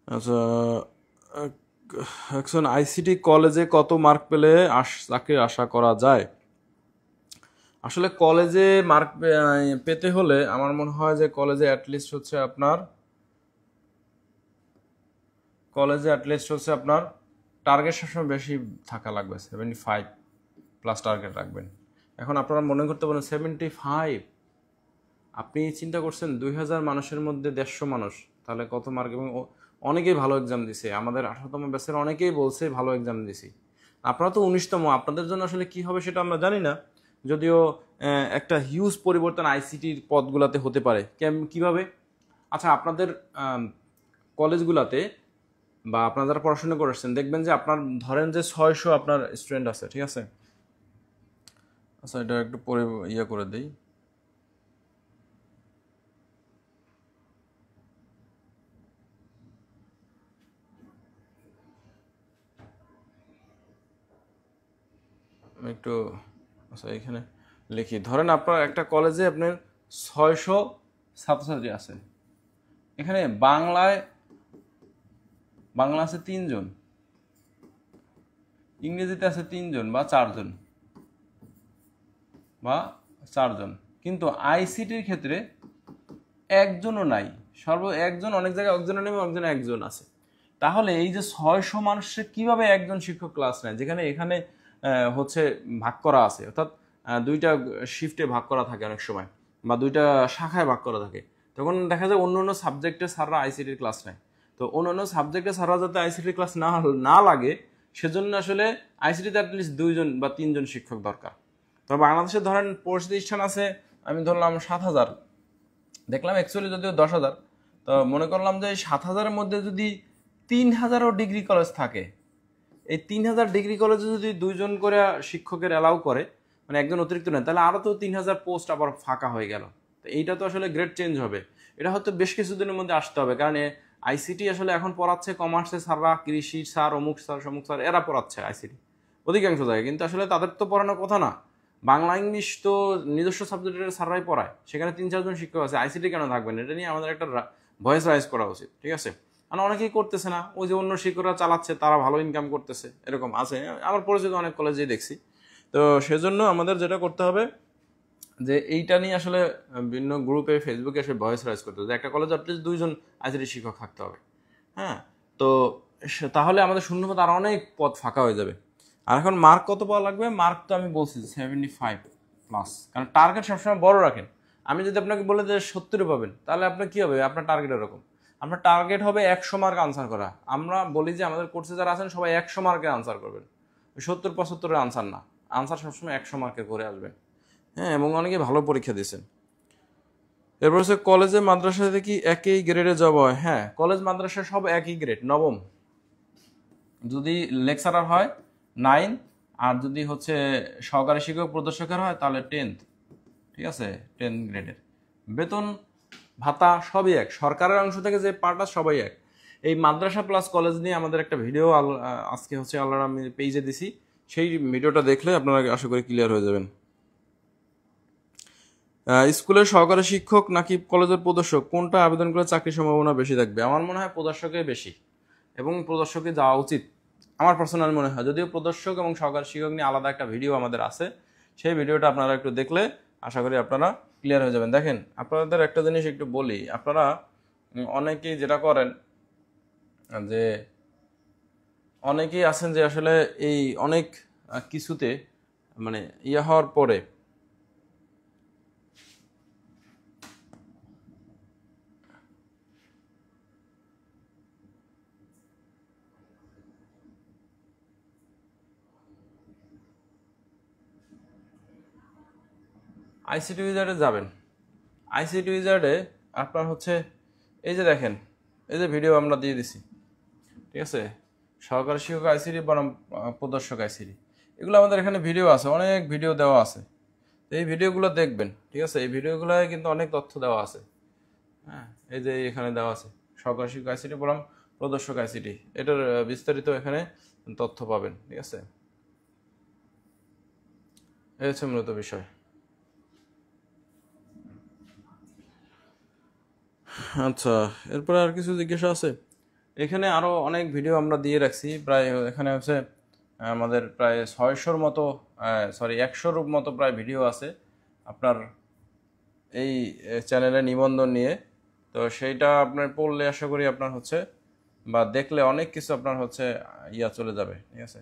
Speaker 1: আচ্ছা, একজন আইসিটি কলেজে কত মার্ক পেলে চাকরির আশা করা যায়? আসলে কলেজে মার্ক পেতে হলে আমার মনে হয় যে কলেজে অ্যাটলিস্ট হচ্ছে আপনার টার্গেট সবসময় বেশি থাকা লাগবে, 75+ টার্গেট রাখবেন। এখন আপনারা মনে করতে পারেন 75, আপনি চিন্তা করছেন 2000 মানুষের মধ্যে 150 মানুষ, তাহলে কত মার্ক? এবং অনেকেই ভালো এক্সাম দিছে, আমাদের 18তম ব্যাচের অনেকেই বলছে ভালো এক্সাম দিছি। আপনারা তো 19তম, আপনাদের জন্য আসলে কি হবে সেটা আমরা জানি না, যদিও একটা হিউজ পরিবর্তন আইসিটির পদগুলোতে হতে পারে। কিভাবে? আচ্ছা, আপনাদের কলেজগুলোতে বা আপনারা যারা পড়াশোনা করেছেন দেখবেন যে আপনার ধরেন যে 600 আপনার স্টুডেন্ট আছে, ঠিক আছে। আচ্ছা, এটা একটু পরে করে দিই। একটু, আচ্ছা, এখানে লিখি, ধরেন আপনার একটা কলেজে আপনার 600 ছাত্রছাত্রী আছে, এখানে বাংলা আছে 3 জন, ইংরেজিতে আছে 3 জন বা 4 জন কিন্তু আইসিটির ক্ষেত্রে একজনও নাই, একজন, অনেক জায়গায় একজনও নেই, একজন আছে। তাহলে এই যে 600 মানুষের কিভাবে একজন শিক্ষক ক্লাস নেয়, যেখানে এখানে হচ্ছে ভাগ করা আছে, অর্থাৎ 2টা শিফটে ভাগ করা থাকে অনেক সময়, বা 2টা শাখায় ভাগ করা থাকে, তখন দেখা যায় অন্য অন্য সাবজেক্টের স্যাররা আইসিটির ক্লাস নেয়। তো অন্য সাবজেক্টের স্যাররা যাতে আইসিটির ক্লাস না লাগে, সেজন্য আসলে আইসিটিতে অ্যাটলিস্ট 2 জন বা 3 জন শিক্ষক দরকার। তো বাংলাদেশে ধরেন প্রতিষ্ঠান আছে, আমি ধরলাম 7000, দেখলাম অ্যাকচুয়ালি যদিও 10,000, তো মনে করলাম যে 7000-এর মধ্যে যদি 3000ও ডিগ্রি কলেজ থাকে, এই 3000 ডিগ্রি কলেজে যদি 2 জন করে শিক্ষকের অ্যালাউ করে, মানে একজন অতিরিক্ত নেয়, তাহলে আরও তো 3000 পোস্ট আবার ফাঁকা হয়ে গেল। তো এইটা তো আসলে গ্রেট চেঞ্জ হবে, এটা হয়তো বেশ কিছুদিনের মধ্যে আসতে হবে, কারণ আইসিটি আসলে এখন পড়াচ্ছে কমার্সের স্যাররা, কৃষি স্যার, অমুক স্যার, সমুক স্যার, এরা পড়াচ্ছে আইসিটি অধিকাংশ জায়গায়। কিন্তু আসলে তাদের তো পড়ানোর কথা না। বাংলা ইংলিশ তো নিজস্ব সাবজেক্টের স্যাররাই পড়ায়, সেখানে 3-4 জন শিক্ষক আছে, আইসিটি কেন থাকবেন? এটা নিয়ে আমাদের একটা ভয়েস রাইজ করা উচিত, ঠিক আছে? মানে অনেকেই করতেছে না, ওই যে অন্য শিক্ষকরা চালাচ্ছে, তারা ভালো ইনকাম করতেছে, এরকম আছে আমার পরিচিত অনেক কলেজেই দেখছি। তো সেজন্য আমাদের যেটা করতে হবে যে এইটা নিয়ে আসলে বিভিন্ন গ্রুপে, ফেসবুকে এসে ভয়েস রাইজ করতে হবে যে একটা কলেজে অ্যাটলিস্ট 2 জন আইসিটি শিক্ষক থাকতে হবে। হ্যাঁ, তো তাহলে আমাদের শূন্যপদ আর অনেক পদ ফাঁকা হয়ে যাবে। আর এখন মার্ক কত পাওয়া লাগবে? মার্ক তো আমি বলছি 75+, কারণ টার্গেট সবসময় বড় রাখেন। আমি যদি আপনাকে বলে যে 70 পাবেন, তাহলে আপনার কি হবে? আপনার টার্গেট এরকম, আপনার টার্গেট হবে 100 মার্ক আনসার করা। আমরা বলি যে আমাদের কোর্সে যারা আছেন সবাই 100 মার্কে আনসার করবেন, 70-75 আনসার না, আনসার সবসময় 100 মার্কে করে আসবেন। হ্যাঁ, এবং অনেকে ভালো পরীক্ষা দিয়েছেন। এরপর হচ্ছে কলেজে মাদ্রাসাতে কি একই গ্রেডে জব হয়? হ্যাঁ, কলেজ মাদ্রাসা সব একই গ্রেড, নবম। যদি লেকচারার হয় 9, আর যদি হচ্ছে সহকারী শিক্ষক প্রদর্শকের হয় তাহলে 10th, ঠিক আছে? 10 গ্রেডের বেতন ভাতা সবই এক, সরকারের অংশ থেকে যে পার্টটা সবাই এক। এই মাদ্রাসা প্লাস কলেজ নিয়ে আমাদের একটা ভিডিও আজকে হচ্ছে আল্লাহর আমি পেজে দিছি, সেই ভিডিওটা দেখলে আপনারা আশা করি ক্লিয়ার হয়ে যাবেন। স্কুলের সহকারী শিক্ষক নাকি কলেজের প্রদর্শক, কোনটা আবেদন করে চাকরির সম্ভাবনা বেশি থাকবে? আমার মনে হয় প্রদর্শকেই বেশি, এবং প্রদর্শকে যাওয়া উচিত আমার পার্সোনাল মনে হয়। যদিও প্রদর্শক এবং সহকারী শিক্ষক নিয়ে আলাদা একটা ভিডিও আমাদের আছে, সেই ভিডিওটা আপনারা একটু দেখলে আশা করি আপনারা ক্লিয়ার হয়ে যাবেন। দেখেন, আপনাদের একটা জিনিস একটু বলি, আপনারা অনেকেই যেটা করেন যে অনেকেই আছেন যে আসলে এই অনেক কিছুতে মানে ইয়ে হওয়ার পরে আইসিটি উইজার্ডে যাবেন। আইসিটি উইজার্ডে আপনার হচ্ছে এই যে দেখেন, এই যে ভিডিও আমরা দিয়ে দিছি, ঠিক আছে? সহকারী শিক্ষক আইসিটি বনাম প্রদর্শক আইসিটি, এগুলো আমাদের এখানে ভিডিও আছে, অনেক ভিডিও দেওয়া আছে। এই ভিডিওগুলো দেখবেন, ঠিক আছে? এই ভিডিওগুলোয় কিন্তু অনেক তথ্য দেওয়া আছে। হ্যাঁ, এই যে এখানে দেওয়া আছে সহকারী শিক্ষক আইসিটি বনাম প্রদর্শক আইসিটি, এটার বিস্তারিত এখানে তথ্য পাবেন, ঠিক আছে? এই হচ্ছে মূলত বিষয়। আচ্ছা, এরপরে আর কিছু জিজ্ঞাসা আছে? এখানে আরও অনেক ভিডিও আমরা দিয়ে রাখছি, প্রায় এখানে হচ্ছে আমাদের প্রায় 600-র মতো, সরি 100-র মতো প্রায় ভিডিও আছে আপনার এই চ্যানেলে নিবন্ধন নিয়ে। তো সেইটা আপনার পড়লে আশা করি আপনার হচ্ছে বা দেখলে অনেক কিছু আপনার হচ্ছে ইয়া চলে যাবে, ঠিক আছে?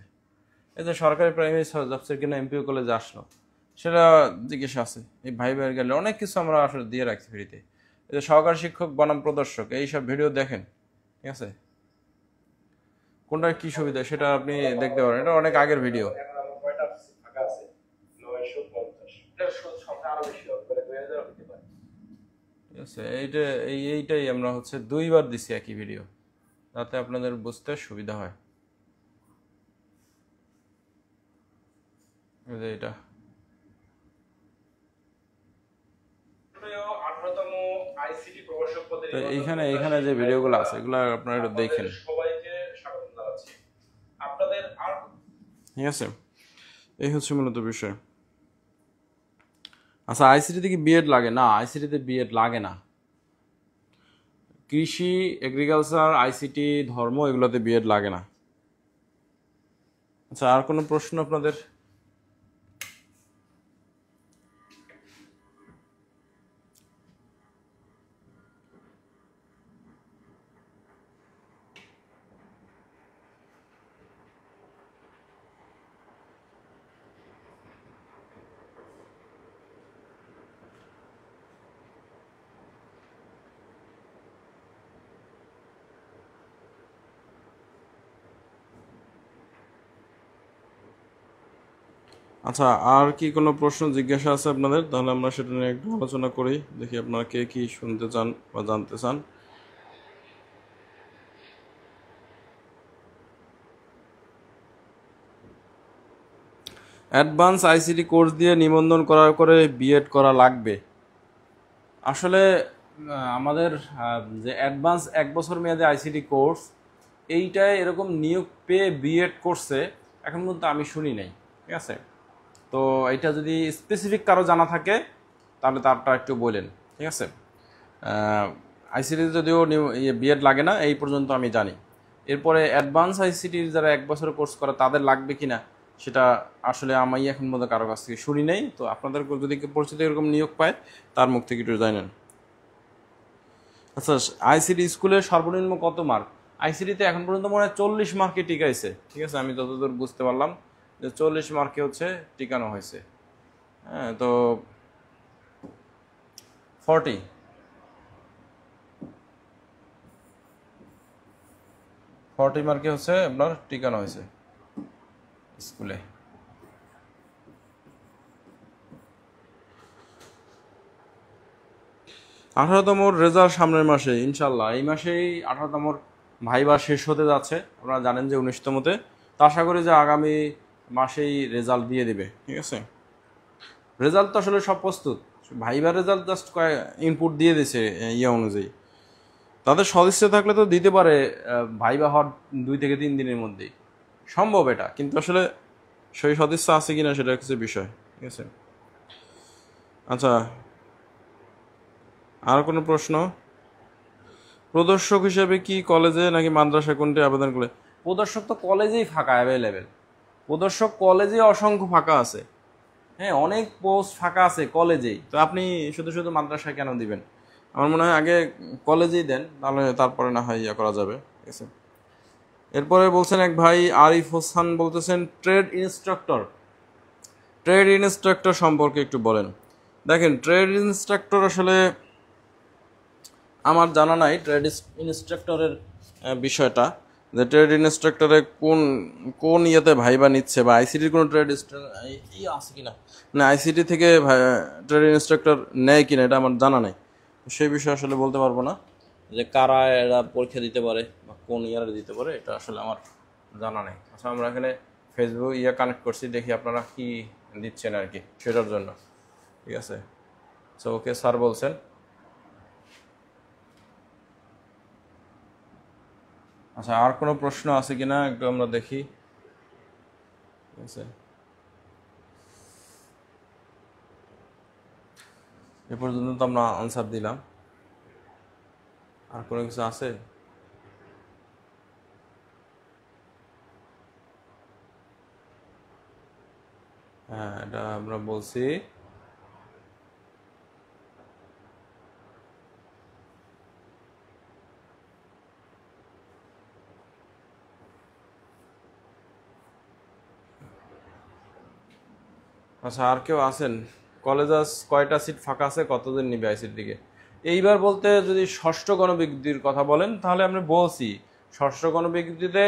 Speaker 1: এই যে সরকারি প্রাইমারি জবসের কিনা এমপিও কলেজে আসলো, সেটা জিজ্ঞাসা আছে। এই ভাই ভাইয়ের গেলে অনেক কিছু আমরা আসলে দিয়ে রাখছি ফ্রিতে। এই যে সহকারী শিক্ষক বনাম প্রদর্শক, এইসব ভিডিও দেখেন, ঠিক আছে? কোনটা কি সুবিধা সেটা আপনি দেখতে পারেন, এটা অনেক আগের ভিডিও। ঠিক আছে, এইটাই আমরা হচ্ছে 2বার দিছি একই ভিডিও, যাতে আপনাদের বুঝতে সুবিধা হয়। এটা এইখানে এইখানে যে ভিডিওগুলো আছে এগুলো আপনারা একটু দেখেন, ঠিক আছে? এই হচ্ছে মূলত বিষয়। আচ্ছা, আইসিটিতে কি বিএড লাগে? না, আইসিটিতে বিএড লাগে না। কৃষি, এগ্রিকালচার, আইসিটি, ধর্ম, এগুলোতে বিএড লাগে না। আচ্ছা, আর কোনো প্রশ্ন আপনাদের? আচ্ছা, আর কি কোনো প্রশ্ন জিজ্ঞাসা আছে আপনাদের? তাহলে আমরা সেটা নিয়ে একটু আলোচনা করি, দেখি আপনারা কে কি শুনতে চান বা জানতে চান। অ্যাডভান্স আইসিটি কোর্স দিয়ে নিবন্ধন করার করে বিএড করা লাগবে? আসলে আমাদের যে অ্যাডভান্স 1 বছর মেয়াদে আইসিটি কোর্স, এইটায় এরকম নিয়োগ পেয়ে বিএড করছে এখন পর্যন্ত আমি শুনি নাই। ঠিক আছে, তো এটা যদি স্পেসিফিক কারো জানা থাকে তাহলে তারটা একটু বলেন। ঠিক আছে, আইসিটিতে যদিও বিএড লাগে না এই পর্যন্ত আমি জানি। এরপরে অ্যাডভান্স আইসিটির যারা 1 বছর কোর্স করে তাদের লাগবে কি না সেটা আসলে আমি এখন মধ্যে কারো কাছ থেকে শুনি নাই। তো আপনাদের যদি কেউ পরিচিত এরকম নিয়োগ পায় তার মুখ থেকে একটু জানেন। আচ্ছা, আইসিটি স্কুলে সর্বনিম্ন কত মার্ক? আইসিটিতে এখন পর্যন্ত মনে হয় 40 মার্কে টিকাইছে। ঠিক আছে, আমি যতদূর বুঝতে পারলাম যে 40 মার্কে হচ্ছে টিকানো হয়েছে। হ্যাঁ, তো 40 মার্কে হচ্ছে আপনার টিকানো হয়েছে স্কুলে। আঠারোতম রেজাল্ট সামনের মাসে ইনশাল্লাহ, এই মাসেই 18তম ভাইবা শেষ হতে যাচ্ছে। আপনারা জানেন যে 19তমতে, তো আশা করি যে আগামী মাসেই রেজাল্ট দিয়ে দিবে। ঠিক আছে, রেজাল্ট তো আসলে সব প্রস্তুত, ভাইবার রেজাল্ট জাস্ট ইনপুট দিয়ে দিছে ইয়ে অনুযায়ী। তাদের সদিচ্ছা থাকলে তো দিতে পারে ভাইবা হওয়ার 2 থেকে 3 দিনের মধ্যেই সম্ভব এটা, কিন্তু আসলে সেই সদিচ্ছা আছে কিনা সেটা কিছু বিষয়। ঠিক আছে, আচ্ছা আর কোনো প্রশ্ন? প্রদর্শক হিসেবে কি কলেজে নাকি মাদ্রাসা কোনটি আবেদন করে? প্রদর্শক তো কলেজেই ফাঁকা অ্যাভেলেবেল, প্রদর্শক কলেজে অসংখ্য ফাঁকা আছে। হ্যাঁ, অনেক পোস্ট ফাঁকা আছে কলেজেই, তো আপনি শুধু শুধু মাদ্রাসায় কেন দিবেন? আমার মনে হয় আগে কলেজেই দেন, তাহলে তারপরে না হয় ইয়া করা যাবে। ঠিক আছে, এরপরে বলছেন এক ভাই আরিফ হোসেন বলতেছেন ট্রেড ইনস্ট্রাক্টর সম্পর্কে একটু বলেন। দেখেন, ট্রেড ইনস্ট্রাক্টর আসলে আমার জানা নাই ট্রেড ইনস্ট্রাক্টরের বিষয়টা, যে ট্রেড ইনস্ট্রাক্টরে কোন কোন ইয়েতে ভাইবা নিচ্ছে, বা আইসিটির কোনো ট্রেড আছে কিনা, মানে আইসিটি থেকে ট্রেড ইনস্ট্রাক্টর নেয় কিনা এটা আমার জানা নাই। সেই বিষয়ে আসলে বলতে পারবো না যে কারা এরা পরীক্ষা দিতে পারে বা কোন ইয়ারে দিতে পারে, এটা আসলে আমার জানা নেই। আচ্ছা, আমরা এখানে ফেসবুক কানেক্ট করছি, দেখি আপনারা কি দিচ্ছেন আর কি সেটার জন্য। ঠিক আছে, সো ওকে স্যার বলছেন। আচ্ছা, আর কোনো প্রশ্ন আছে কিনা একটু আমরা দেখি। ঠিক আছে, এ পর্যন্ত তো আমরা আনসার দিলাম, আর কোনো কিছু আছে? হ্যাঁ, এটা আমরা বলছি। আচ্ছা, আর কেউ আছেন? কলেজ কয়টা সিট ফাঁকা আছে, কতদিন নিবে আইসির দিকে? এইবার বলতে যদি ষষ্ঠ গণবিজ্ঞপ্তির কথা বলেন তাহলে আমি বলছি ষষ্ঠ গণবিজ্ঞপ্তিতে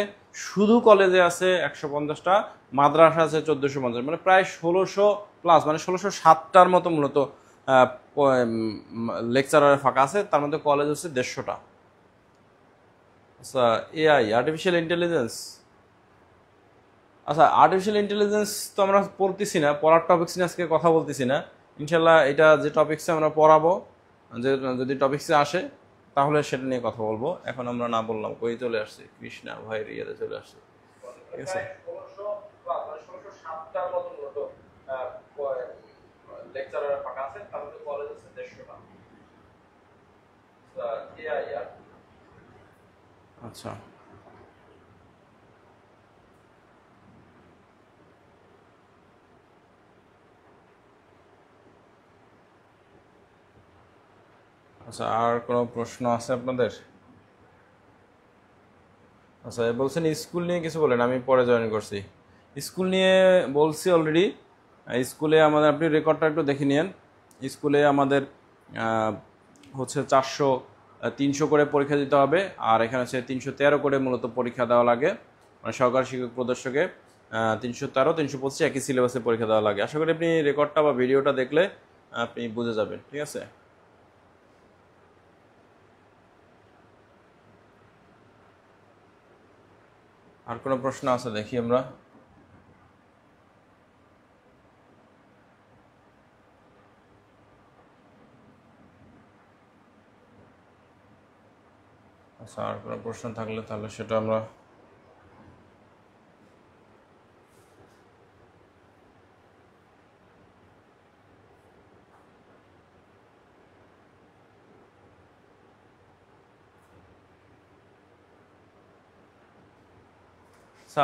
Speaker 1: শুধু কলেজে আছে 150টা, মাদ্রাসা আছে 1450, মানে প্রায় 1600+, মানে 1607টার মতো মূলত লেকচারার ফাঁকা আছে, তার মধ্যে কলেজ হচ্ছে 150টা। আচ্ছা, এআই আর্টিফিশিয়াল ইন্টেলিজেন্স, আচ্ছা আর্টিফিশিয়াল ইন্টেলিজেন্স তো আমরা পড়তেছি না, পড়ার টপিক্স নিয়ে আজকে কথা বলতেছি না। ইনশাল্লাহ এটা যে টপিক্সে আমরা পড়াবো, যে যদি টপিক্সে আসে তাহলে সেটা নিয়ে কথা বলবো। এখন আমরা না বললাম কই চলে আসছে, কৃষ্ণা ভাইয়ের ইয়েতে চলে আসছে। ঠিক আছে, আচ্ছা আচ্ছা, আর কোনো প্রশ্ন আছে আপনাদের? আচ্ছা, বলছেন স্কুল নিয়ে কিছু বলেন, আমি পরে জয়েন করছি। স্কুল নিয়ে বলছি অলরেডি। স্কুলে আমাদের, আপনি রেকর্ডটা একটু দেখে নিন। স্কুলে আমাদের হচ্ছে 400 300 করে পরীক্ষা দিতে হবে, আর এখানে হচ্ছে 313 করে মূলত পরীক্ষা দেওয়া লাগে, মানে সহকারী শিক্ষক প্রদর্শকে 313 325 একই সিলেবাসে পরীক্ষা দেওয়া লাগে। আশা করি আপনি রেকর্ডটা বা ভিডিওটা দেখলে আপনি বুঝে যাবেন। ঠিক আছে, আর কোনো প্রশ্ন আছে দেখি আমরা। আর কোনো প্রশ্ন থাকলে তাহলে সেটা আমরা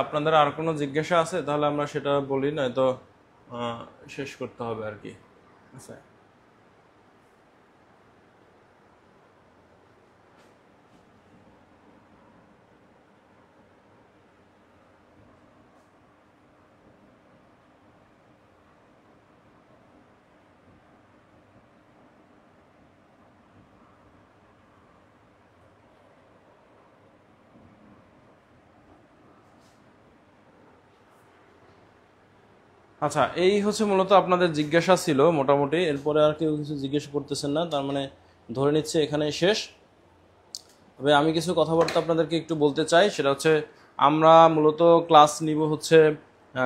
Speaker 1: আপনাদের আর কোনো জিজ্ঞাসা আছে তাহলে আমরা সেটা বলি, নয়তো শেষ করতে হবে আর কি। আচ্ছা আচ্ছা, এই হচ্ছে মূলত আপনাদের জিজ্ঞাসা ছিল মোটামুটি। এরপরে আর কেউ কিছু জিজ্ঞেস করতেছেন না, তার মানে ধরে নিচ্ছে এখানে শেষ। তবে আমি কিছু কথাবার্তা আপনাদেরকে একটু বলতে চাই, সেটা হচ্ছে আমরা মূলত ক্লাস নিব হচ্ছে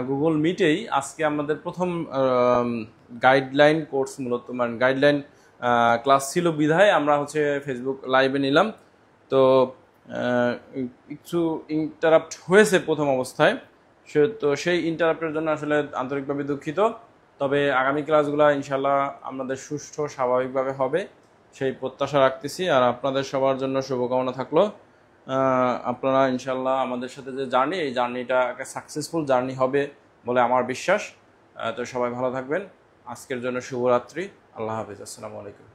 Speaker 1: গুগল মিটেই। আজকে আমাদের প্রথম গাইডলাইন কোর্স, মূলত মানে গাইডলাইন ক্লাস ছিল বিধায় আমরা হচ্ছে ফেসবুক লাইভে নিলাম। তো কিছু ইন্টারাপ্ট হয়েছে প্রথম অবস্থায়, তো সেই ইন্টারাপ্টের জন্য আসলে আন্তরিকভাবে দুঃখিত। তবে আগামী ক্লাসগুলো ইনশাল্লাহ আমাদের সুষ্ঠু স্বাভাবিকভাবে হবে সেই প্রত্যাশা রাখতেছি। আর আপনাদের সবার জন্য শুভকামনা থাকলো। আপনারা ইনশাল্লাহ আমাদের সাথে যে জার্নি, এই জার্নিটা একটা সাকসেসফুল জার্নি হবে বলে আমার বিশ্বাস। তো সবাই ভালো থাকবেন। আজকের জন্য শুভরাত্রি। আল্লাহ হাফিজ। আসসালামু আলাইকুম।